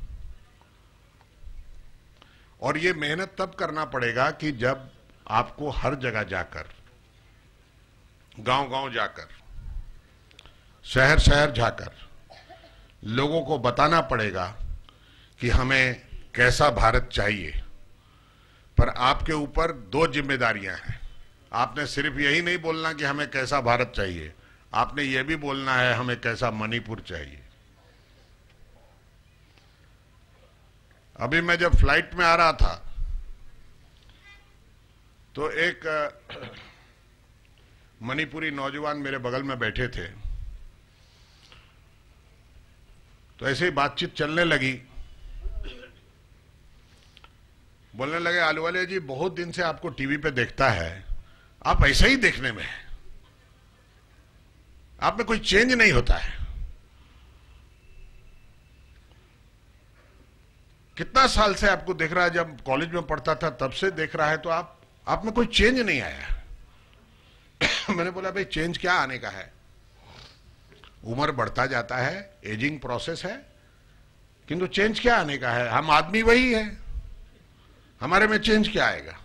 और ये मेहनत तब करना पड़ेगा कि जब आपको हर जगह जाकर, गांव-गांव जाकर, शहर-शहर जाकर लोगों को बताना पड़ेगा कि हमें कैसा भारत चाहिए। पर आपके ऊपर 2 जिम्मेदारियां हैं। आपने सिर्फ यही नहीं बोलना कि हमें कैसा भारत चाहिए, आपने यह भी बोलना है हमें कैसा मणिपुर चाहिए। अभी मैं जब फ्लाइट में आ रहा था तो एक मणिपुरी नौजवान मेरे बगल में बैठे थे, तो ऐसे ही बातचीत चलने लगी। बोलने लगे, आलूवालिया जी बहुत दिन से आपको टीवी पे देखता है, आप ऐसा ही देखने में है, आप में कोई चेंज नहीं होता है। कितना साल से आपको देख रहा है, जब कॉलेज में पढ़ता था तब से देख रहा है, तो आप में कोई चेंज नहीं आया। मैंने बोला भाई चेंज क्या आने का है, उम्र बढ़ता जाता है, एजिंग प्रोसेस है, किंतु चेंज क्या आने का है, हम आदमी वही है, हमारे में चेंज क्या आएगा।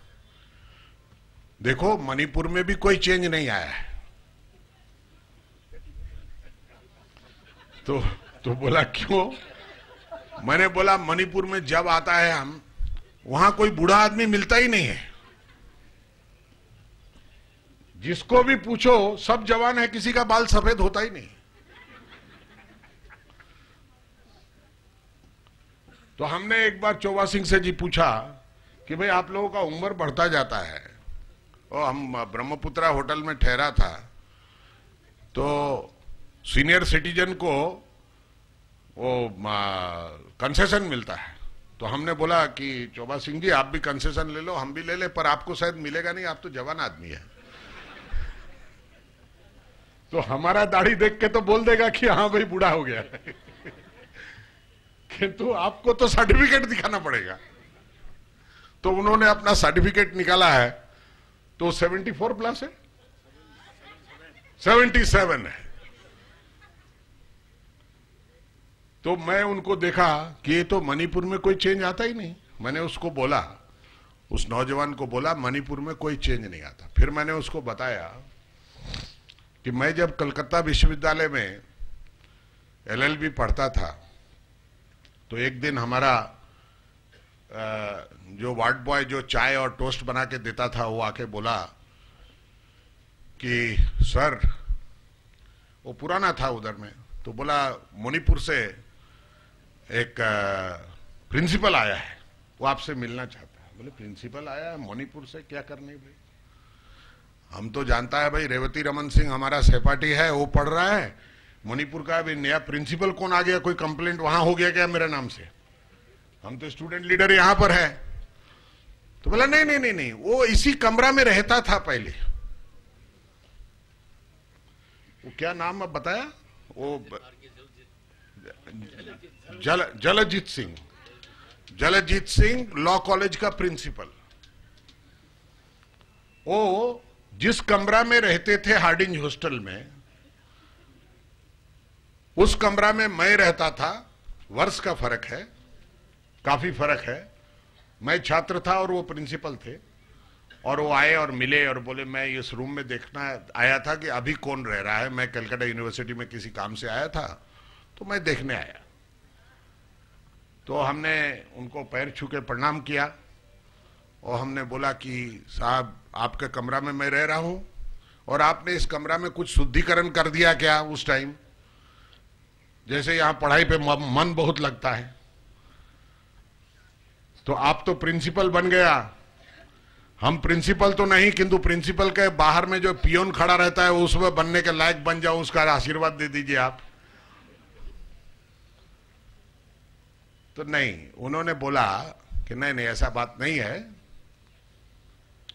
देखो मणिपुर में भी कोई चेंज नहीं आया है। तो बोला क्यों, मैंने बोला मणिपुर में जब आता है हम, वहां कोई बूढ़ा आदमी मिलता ही नहीं है, जिसको भी पूछो सब जवान है, किसी का बाल सफेद होता ही नहीं। तो हमने एक बार चोबा सिंह से जी पूछा कि भाई आप लोगों का उम्र बढ़ता जाता है, और हम ब्रह्मपुत्रा होटल में ठहरा था, तो सीनियर सिटीजन को वो कंसेशन मिलता है। तो हमने बोला कि चोबा सिंह जी आप भी कंसेशन ले लो, हम भी ले ले, पर आपको शायद मिलेगा नहीं, आप तो जवान आदमी है। तो हमारा दाढ़ी देख के तो बोल देगा कि हाँ भाई बूढ़ा हो गया है। किंतु आपको तो सर्टिफिकेट दिखाना पड़ेगा। तो उन्होंने अपना सर्टिफिकेट निकाला है, तो 74 प्लस है, 77 है। तो मैं उनको देखा कि ये तो मणिपुर में कोई चेंज आता ही नहीं। मैंने उसको बोला, उस नौजवान को बोला मणिपुर में कोई चेंज नहीं आता। फिर मैंने उसको बताया कि मैं जब कलकत्ता विश्वविद्यालय में LLB पढ़ता था, तो एक दिन हमारा जो वार्ड बॉय जो चाय और टोस्ट बना के देता था, वो आके बोला कि सर, वो पुराना था उधर में, तो बोला मणिपुर से एक प्रिंसिपल आया है, वो आपसे मिलना चाहता है। बोले प्रिंसिपल आया है मणिपुर से, क्या करने भाई। हम तो जानता है भाई, रेवती रमन सिंह हमारा सहपाठी है, वो पढ़ रहा है। मणिपुर का अभी नया प्रिंसिपल कौन आ गया, कोई कंप्लेंट वहां हो गया क्या मेरे नाम से? हम तो स्टूडेंट लीडर यहां पर है। तो बोला नहीं नहीं नहीं नहीं, वो इसी कमरा में रहता था पहले। वो क्या नाम अब बताया, वो जलजीत सिंह लॉ कॉलेज का प्रिंसिपल। वो जिस कमरा में रहते थे हार्डिंज हॉस्टल में, उस कमरा में मैं रहता था। वर्ष का फर्क है, काफी फर्क है। मैं छात्र था और वो प्रिंसिपल थे। और वो आए और मिले और बोले मैं इस रूम में देखना आया था कि अभी कौन रह रहा है। मैं कलकत्ता यूनिवर्सिटी में किसी काम से आया था, तो मैं देखने आया। तो हमने उनको पैर छू के प्रणाम किया और हमने बोला कि साहब आपके कमरा में मैं रह रहा हूं और आपने इस कमरा में कुछ शुद्धिकरण कर दिया क्या उस टाइम? जैसे यहां पढ़ाई पे मन बहुत लगता है। तो आप तो प्रिंसिपल बन गया, हम प्रिंसिपल तो नहीं, किंतु प्रिंसिपल के बाहर में जो पियोन खड़ा रहता है उसमें बनने के लायक बन जाओ, उसका आशीर्वाद दे दीजिए आप। तो नहीं, उन्होंने बोला कि नहीं नहीं ऐसा बात नहीं है।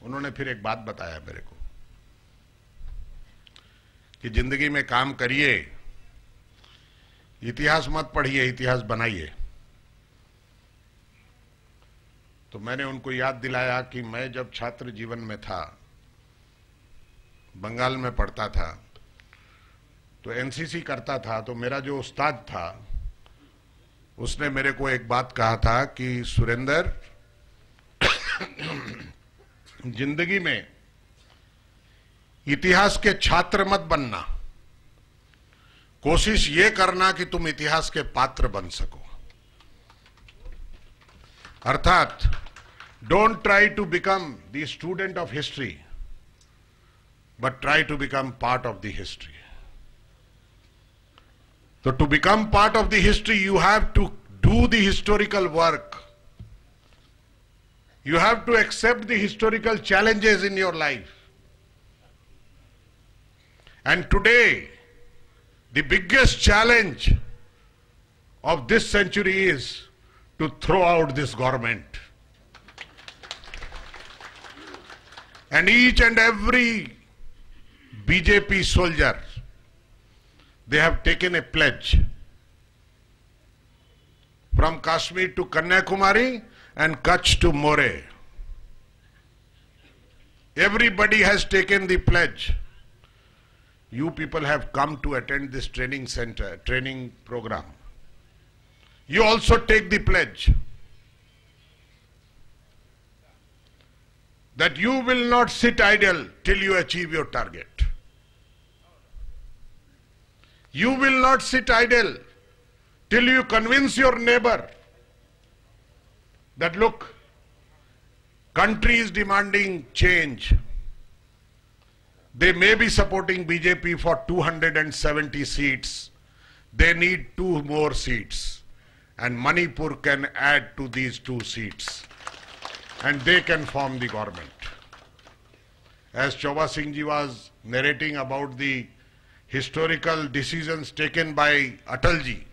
उन्होंने फिर एक बात बताया मेरे को कि जिंदगी में काम करिए, इतिहास मत पढ़िए, इतिहास बनाइए। तो मैंने उनको याद दिलाया कि मैं जब छात्र जीवन में था, बंगाल में पढ़ता था, तो एनसीसी करता था। तो मेरा जो उस्ताद था उसने मेरे को एक बात कहा था कि सुरेंद्र, जिंदगी में इतिहास के छात्र मत बनना, कोशिश ये करना कि तुम इतिहास के पात्र बन सको। अर्थात don't try to become the student of history, but try to become part of the history. So to become part of the history, you have to do the historical work. You have to accept the historical challenges in your life. And today, the biggest challenge of this century is to throw out this government. And each and every BJP soldier, they have taken a pledge from Kashmir to Kanyakumari and Kutch to Moreh. Everybody has taken the pledge. You people have come to attend this training center, training program. You also take the pledge that you will not sit idle till you achieve your target. You will not sit idle till you convince your neighbor that look, country is demanding change. They may be supporting BJP for 270 seats. They need 2 more seats. And Manipur can add to these 2 seats. And they can form the government. As Chauba Singh ji was narrating about the historical decisions taken by Atalji.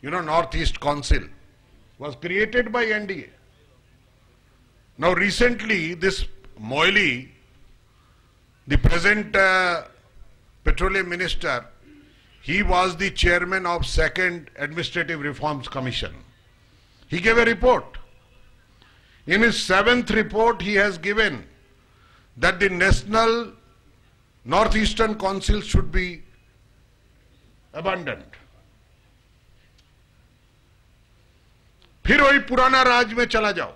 You know, Northeast Council was created by NDA. Now recently, this Moily, the present Petroleum Minister, he was the chairman of 2nd Administrative Reforms Commission. He gave a report. In his 7th report, he has given that the National Northeastern Council should be abandoned. फिर वही पुराना राज में चला जाओ,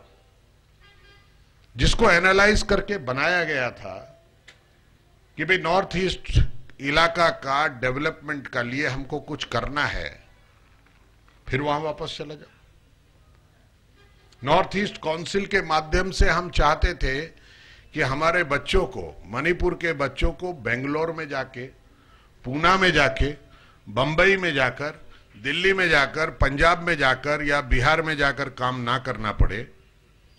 जिसको analyse करके बनाया गया था कि भाई नॉर्थ ईस्ट इलाका का डेवलपमेंट का लिए हमको कुछ करना है, फिर वहां वापस चला जाओ। नॉर्थ ईस्ट काउंसिल के माध्यम से हम चाहते थे कि हमारे बच्चों को, मणिपुर के बच्चों को बेंगलोर में जाके, पूना में जाके, बंबई में जाकर, दिल्ली में जाकर, पंजाब में जाकर या बिहार में जाकर काम ना करना पड़े,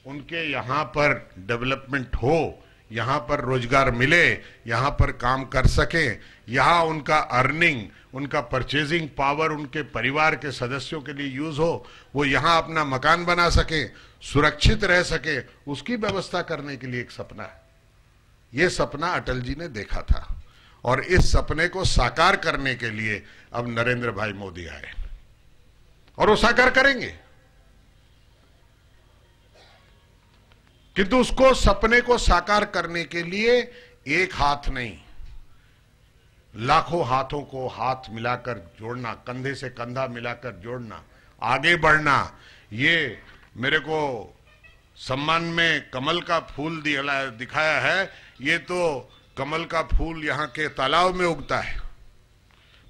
उनके यहां पर डेवलपमेंट हो, यहां पर रोजगार मिले, यहां पर काम कर सकें, यहां उनका अर्निंग, उनका परचेजिंग पावर उनके परिवार के सदस्यों के लिए यूज हो, वो यहां अपना मकान बना सके, सुरक्षित रह सके, उसकी व्यवस्था करने के लिए एक सपना है। ये सपना अटल जी ने देखा था और इस सपने को साकार करने के लिए अब नरेंद्र भाई मोदी आए और वो साकार करेंगे। किंतु उसको सपने को साकार करने के लिए एक हाथ नहीं, लाखों हाथों को हाथ मिलाकर जोड़ना, कंधे से कंधा मिलाकर जोड़ना, आगे बढ़ना। ये मेरे को सम्मान में कमल का फूल दिखाया है, ये तो कमल का फूल यहां के तालाब में उगता है,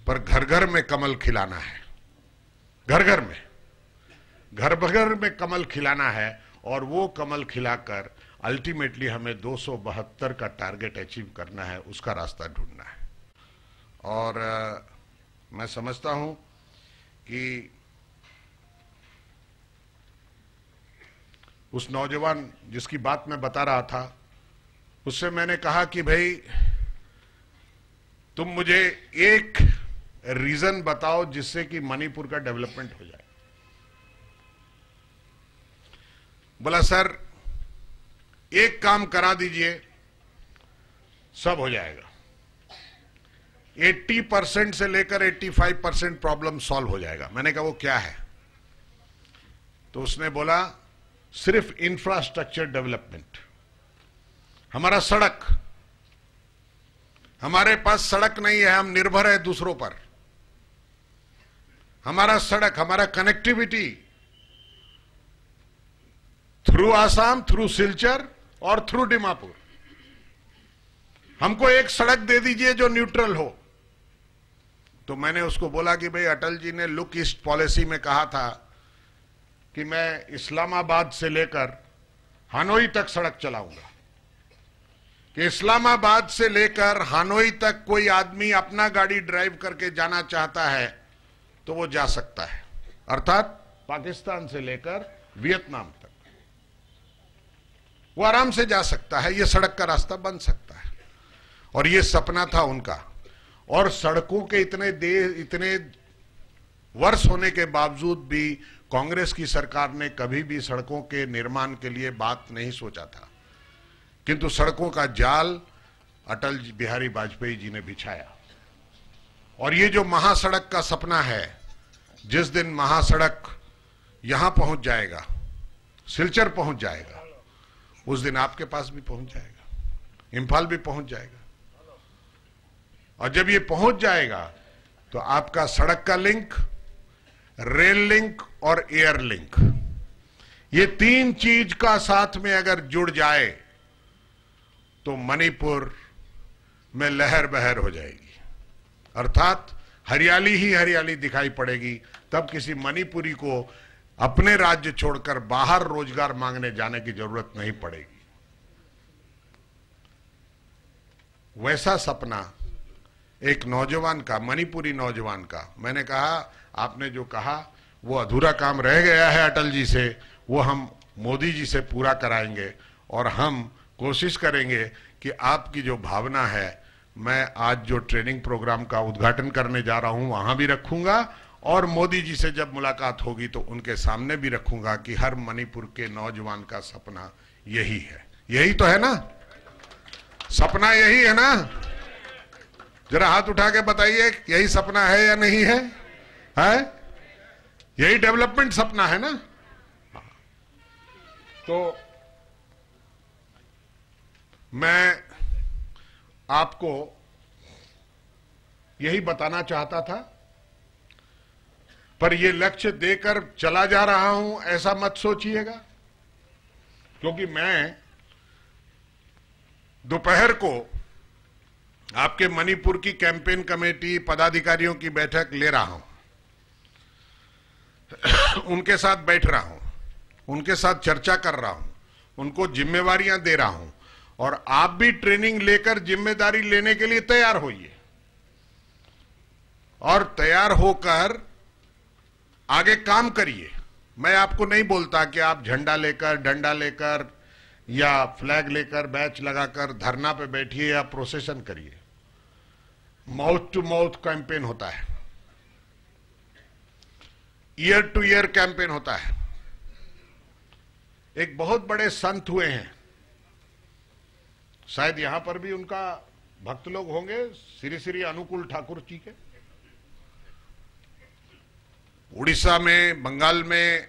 पर घर घर में कमल खिलाना है, घर घर में कमल खिलाना है। और वो कमल खिलाकर अल्टीमेटली हमें 272 का टारगेट अचीव करना है, उसका रास्ता ढूंढना है। और मैं समझता हूं कि उस नौजवान जिसकी बात मैं बता रहा था, उससे मैंने कहा कि भाई तुम मुझे एक रीजन बताओ जिससे कि मणिपुर का डेवलपमेंट हो जाए। बोला सर एक काम करा दीजिए, सब हो जाएगा। 80% से लेकर 85% प्रॉब्लम सॉल्व हो जाएगा। मैंने कहा वो क्या है? तो उसने बोला सिर्फ इंफ्रास्ट्रक्चर डेवलपमेंट। हमारा सड़क, हमारे पास सड़क नहीं है, हम निर्भर है दूसरों पर। हमारा सड़क, हमारा connectivity through Assam, through Silchar और थ्रू डिमापुर। हमको एक सड़क दे दीजिए जो न्यूट्रल हो। तो मैंने उसको बोला कि भाई अटल जी ने लुक ईस्ट पॉलिसी में कहा था कि मैं इस्लामाबाद से लेकर हानोई तक सड़क चलाऊंगा, कि इस्लामाबाद से लेकर हानोई तक कोई आदमी अपना गाड़ी ड्राइव करके जाना चाहता है तो वो जा सकता है, अर्थात पाकिस्तान से लेकर वियतनाम तक वो आराम से जा सकता है। ये सड़क का रास्ता बन सकता है। और ये सपना था उनका। और सड़कों के इतने वर्ष होने के बावजूद भी कांग्रेस की सरकार ने कभी भी सड़कों के निर्माण के लिए बात नहीं सोचा था, किंतु सड़कों का जाल अटल बिहारी वाजपेयी जी ने बिछाया। और ये जो महासड़क का सपना है, जिस दिन महासड़क यहां पहुंच जाएगा, सिलचर पहुंच जाएगा, उस दिन आपके पास भी पहुंच जाएगा, इंफाल भी पहुंच जाएगा। और जब ये पहुंच जाएगा तो आपका सड़क का लिंक, रेल लिंक और एयर लिंक, ये तीन चीज का साथ में अगर जुड़ जाए तो मणिपुर में लहर बहर हो जाएगी, अर्थात हरियाली ही हरियाली दिखाई पड़ेगी। तब किसी मणिपुरी को अपने राज्य छोड़कर बाहर रोजगार मांगने जाने की जरूरत नहीं पड़ेगी। वैसा सपना एक नौजवान का, मणिपुरी नौजवान का, मैंने कहा आपने जो कहा वो अधूरा काम रह गया है अटल जी से, वो हम मोदी जी से पूरा कराएंगे। और हम कोशिश करेंगे कि आपकी जो भावना है, मैं आज जो ट्रेनिंग प्रोग्राम का उद्घाटन करने जा रहा हूं वहां भी रखूंगा, और मोदी जी से जब मुलाकात होगी तो उनके सामने भी रखूंगा कि हर मणिपुर के नौजवान का सपना यही है। यही तो है ना, सपना यही है ना? जरा हाथ उठा के बताइए, यही सपना है या नहीं है? है? यही डेवलपमेंट सपना है ना? तो मैं आपको यही बताना चाहता था, पर यह लक्ष्य देकर चला जा रहा हूं ऐसा मत सोचिएगा, क्योंकि मैं दोपहर को आपके मणिपुर की कैंपेन कमेटी पदाधिकारियों की बैठक ले रहा हूं, उनके साथ बैठ रहा हूं, उनके साथ चर्चा कर रहा हूं, उनको जिम्मेवारियां दे रहा हूं। और आप भी ट्रेनिंग लेकर जिम्मेदारी लेने के लिए तैयार होइए, और तैयार होकर आगे काम करिए। मैं आपको नहीं बोलता कि आप झंडा लेकर, डंडा लेकर या फ्लैग लेकर बैच लगाकर धरना पे बैठिए या प्रोसेशन करिए, माउथ टू माउथ कैंपेन होता है, ईयर टू ईयर कैंपेन होता है। एक बहुत बड़े संत हुए हैं, शायद यहां पर भी उनका भक्त लोग होंगे, श्री श्री अनुकूल ठाकुर जी के। उड़ीसा में, बंगाल में,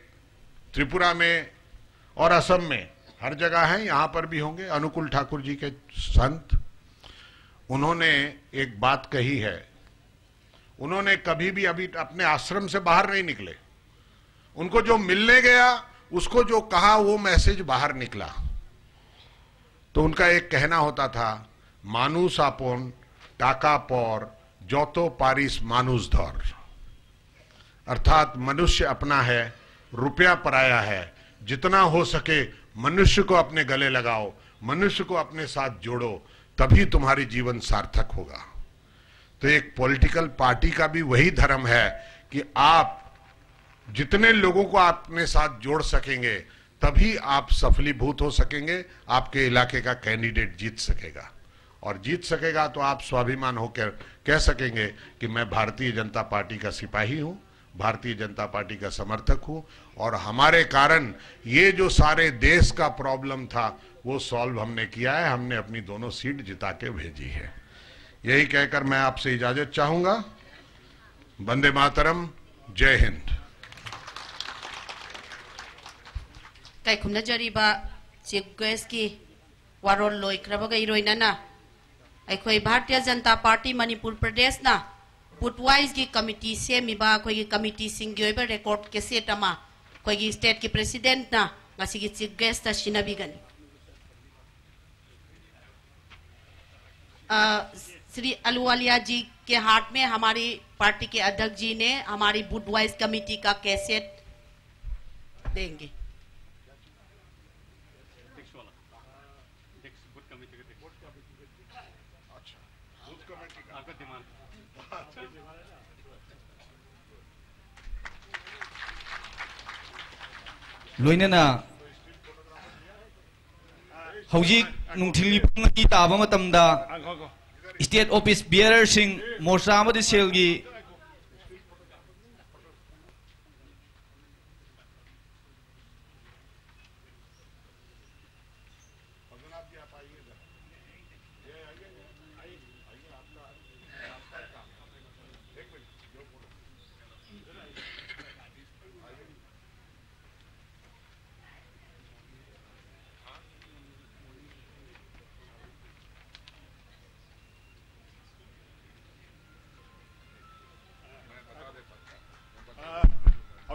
त्रिपुरा में और असम में हर जगह हैं, यहां पर भी होंगे अनुकूल ठाकुर जी के संत। उन्होंने एक बात कही है, उन्होंने कभी भी अभी अपने आश्रम से बाहर नहीं निकले, उनको जो मिलने गया उसको जो कहा वो मैसेज बाहर निकला। तो उनका एक कहना होता था, मानुष आपन टाका पर जोतो पारिस मानुष धर, अर्थात मनुष्य अपना है, रुपया पराया है। जितना हो सके मनुष्य को अपने गले लगाओ, मनुष्य को अपने साथ जोड़ो, तभी तुम्हारी जीवन सार्थक होगा। तो एक पॉलिटिकल पार्टी का भी वही धर्म है कि आप जितने लोगों को अपने साथ जोड़ सकेंगे तभी आप सफलीभूत हो सकेंगे, आपके इलाके का कैंडिडेट जीत सकेगा। और जीत सकेगा तो आप स्वाभिमान होकर कह सकेंगे कि मैं भारतीय जनता पार्टी का सिपाही हूं, भारतीय जनता पार्टी का समर्थक हूं, और हमारे कारण ये जो सारे देश का प्रॉब्लम था वो सॉल्व हमने किया है, हमने अपनी दोनों सीट जिता के भेजी है। यही कहकर मैं आपसे इजाजत चाहूंगा। वंदे मातरम, जय हिंद। कई खुमनजरीबा चीफ गेस्ट की वारोल लोइख्रबगा इरोइनना अखोई भारतीय जनता पार्टी मणिपुर प्रदेश ना बुटवाइज की कमिटी सेमीबा अखोई कमिटी सिंगी ओइबा रिकॉर्ड केसेट अमा अखोई स्टेट की प्रेसिडेंट ना ngasi की चीफ गेस्ट ता सिनाबिगनी। श्री अलुवालिया जी के हाथ में हमारी पार्टी के अध्यक्ष जी ने हमारी बुटवाइज कमेटी का कैसेट देंगे। लोइनना हौजिक नुंथिली पंगी ताबा मतमदा स्टेट ऑफिस बियरर सिंह मोर्चा अमदि सेलगी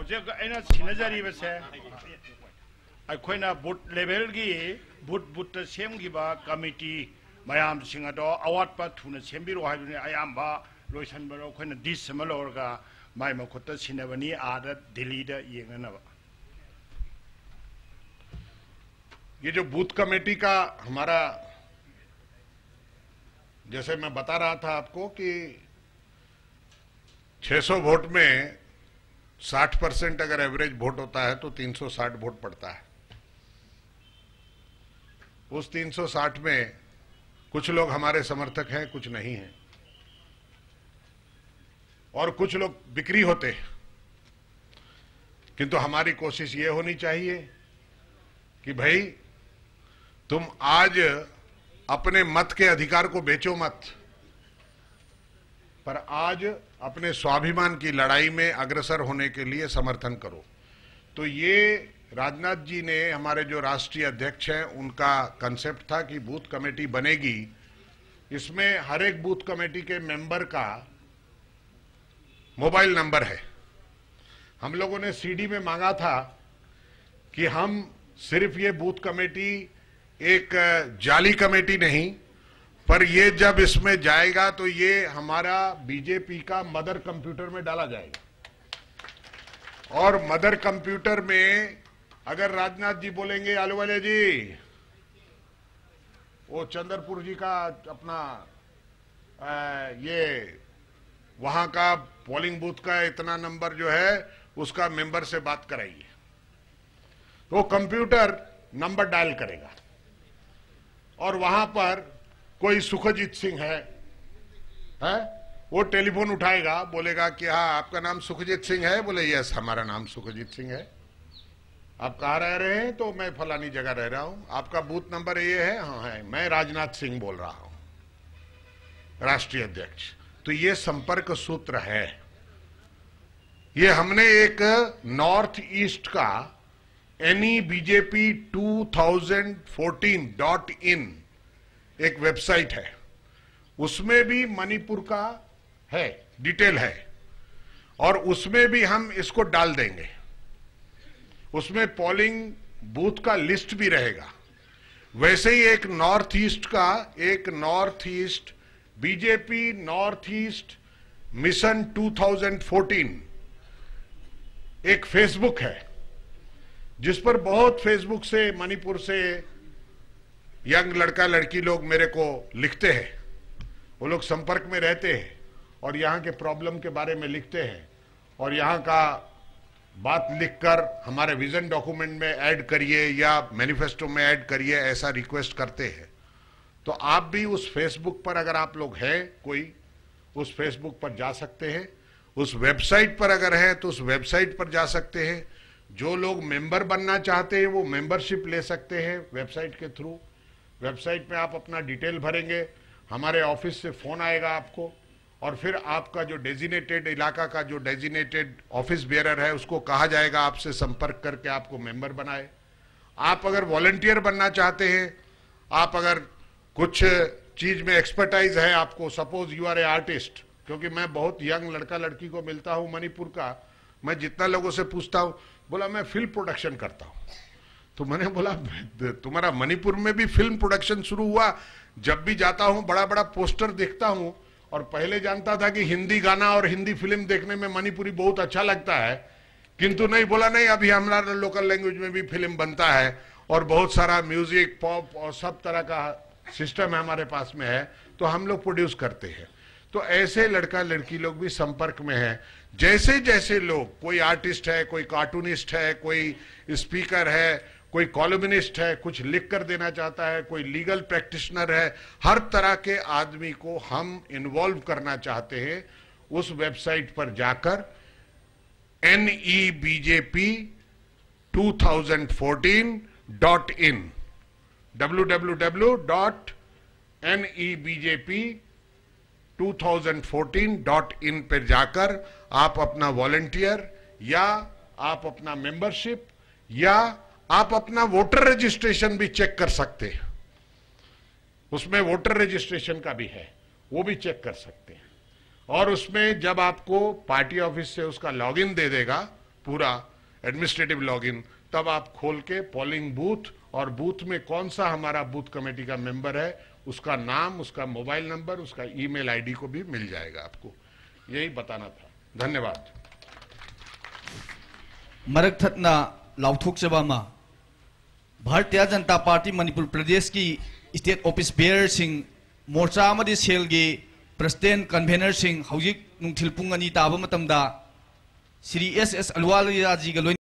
अना सिनजरीबसे अखोना बुट लेवल की बुट सेमगिबा कमिटी मयाम सिंगदो अवाटपा थुना सेमबिरो हाइबने अयाम्बा लोइसनबरो अखोना दिस समलोरगा माय मखोत सिनबनी आदा दिल्ली दा येंगनबा। ये जो बूथ कमेटी का हमारा, जैसे मैं बता रहा था आपको कि 600 वोट में 60% अगर एवरेज वोट होता है तो 360 वोट पड़ता है। उस 360 में कुछ लोग हमारे समर्थक हैं, कुछ नहीं हैं, और कुछ लोग बिक्री होते हैं। किंतु हमारी कोशिश ये होनी चाहिए कि भाई तुम आज अपने मत के अधिकार को बेचो मत, पर आज अपने स्वाभिमान की लड़ाई में अग्रसर होने के लिए समर्थन करो। तो ये राजनाथ जी ने, हमारे जो राष्ट्रीय अध्यक्ष हैं, उनका कंसेप्ट था कि बूथ कमेटी बनेगी, इसमें हर एक बूथ कमेटी के मेंबर का मोबाइल नंबर है। हम लोगों ने सीडी में मांगा था कि हम सिर्फ ये बूथ कमेटी एक जाली कमेटी नहीं, पर ये जब इसमें जाएगा तो ये हमारा बीजेपी का मदर कंप्यूटर में डाला जाएगा, और मदर कंप्यूटर में अगर राजनाथ जी बोलेंगे आलूवाले जी वो चंद्रपुर जी का अपना ये वहां का पोलिंग बूथ का इतना नंबर जो है उसका मेंबर से बात कराइए, तो कंप्यूटर नंबर डायल करेगा और वहां पर कोई सुखजीत सिंह है, वो टेलीफोन उठाएगा, बोलेगा कि हाँ आपका नाम सुखजीत सिंह है, बोले यस हमारा नाम सुखजीत सिंह है, आप कहाँ रह रहे हैं, तो मैं फलानी जगह रह रहा हूं, आपका बूथ नंबर ये है, हाँ है, मैं राजनाथ सिंह बोल रहा हूं, राष्ट्रीय अध्यक्ष। तो ये संपर्क सूत्र है। ये हमने एक नॉर्थ ईस्ट का NEBJP2014.in एक वेबसाइट है, उसमें भी मणिपुर का है, डिटेल है, और उसमें भी हम इसको डाल देंगे। उसमें पोलिंग बूथ का लिस्ट भी रहेगा। वैसे ही एक नॉर्थ ईस्ट का, एक north east BJP north east mission 2014 एक फेसबुक है, जिस पर बहुत फेसबुक से मणिपुर से यंग लड़का लड़की लोग मेरे को लिखते हैं, वो लोग संपर्क में रहते हैं और यहाँ के प्रॉब्लम के बारे में लिखते हैं, और यहाँ का बात लिखकर हमारे विजन डॉक्यूमेंट में ऐड करिए या मैनिफेस्टो में ऐड करिए, ऐसा रिक्वेस्ट करते हैं। तो आप भी उस फेसबुक पर अगर आप लोग हैं कोई, उस फेसबुक पर जा सकते हैं। उस वेबसाइट पर अगर है तो उस वेबसाइट पर जा सकते हैं। जो लोग मेंबर बनना चाहते हैं वो मेंबरशिप ले सकते हैं वेबसाइट के थ्रू। वेबसाइट में आप अपना डिटेल भरेंगे, हमारे ऑफिस से फोन आएगा आपको, और फिर आपका जो डेजिनेटेड इलाका का जो डेजिनेटेड ऑफिस बेयरर है उसको कहा जाएगा आपसे संपर्क करके आपको मेंबर बनाए। आप अगर वॉलंटियर बनना चाहते हैं, आप अगर कुछ चीज में एक्सपर्टाइज है आपको, suppose you are a artist, क्योंकि मैं बहुत यंग लड़का लड़की को मिलता हूं मणिपुर का, मैं जितना लोगों से पूछता हूं, बोला मैं फिल्म प्रोडक्शन करता हूं। तो मैंने बोला तुम्हारा मणिपुर में भी फिल्म प्रोडक्शन शुरू हुआ? जब भी जाता हूं बड़ा बड़ा पोस्टर देखता हूं, और पहले जानता था कि हिंदी गाना और हिंदी फिल्म देखने में मणिपुरी बहुत अच्छा लगता है, किंतु नहीं, बोला नहीं अभी हमारा लोकल लैंग्वेज में भी फिल्म बनता है और बहुत सारा म्यूजिक पॉप और सब तरह का सिस्टम है हमारे पास में है, तो हम लोग प्रोड्यूस करते हैं। तो ऐसे लड़का लड़की लोग भी संपर्क में है। जैसे जैसे लोग, कोई आर्टिस्ट है, कोई कार्टूनिस्ट है, कोई स्पीकर है, कोई कॉलमिनिस्ट है, कुछ लिख कर देना चाहता है, कोई लीगल प्रैक्टिशनर है, हर तरह के आदमी को हम इन्वॉल्व करना चाहते हैं। उस वेबसाइट पर जाकर NEBJP2014.in www.NEBJP2014.in पर जाकर आप अपना वॉलंटियर या आप अपना मेंबरशिप या आप अपना वोटर रजिस्ट्रेशन भी चेक कर सकते हैं। उसमें वोटर रजिस्ट्रेशन का भी है, वो भी चेक कर सकते हैं। और उसमें जब आपको पार्टी ऑफिस से उसका लॉगिन दे देगा, पूरा एडमिनिस्ट्रेटिव लॉगिन, तब आप खोल के पोलिंग बूथ और बूथ में कौन सा हमारा बूथ कमेटी का मेंबर है, उसका नाम, उसका मोबाइल नंबर, उसका ईमेल आईडी को भी मिल जाएगा आपको। यही बताना था। धन्यवाद। मरक थतना लाउथोकचबा भारतीय जनता पार्टी मणिपुर प्रदेश की स्टेट ऑफिस बेयर सिंह मोर्चा अमदी सेल की प्रेसिडेंट कन्वेनर सिंह हौजिक नुंथिल पुंग 2 ताबा मतमदा श्री SS अलवालिया जी का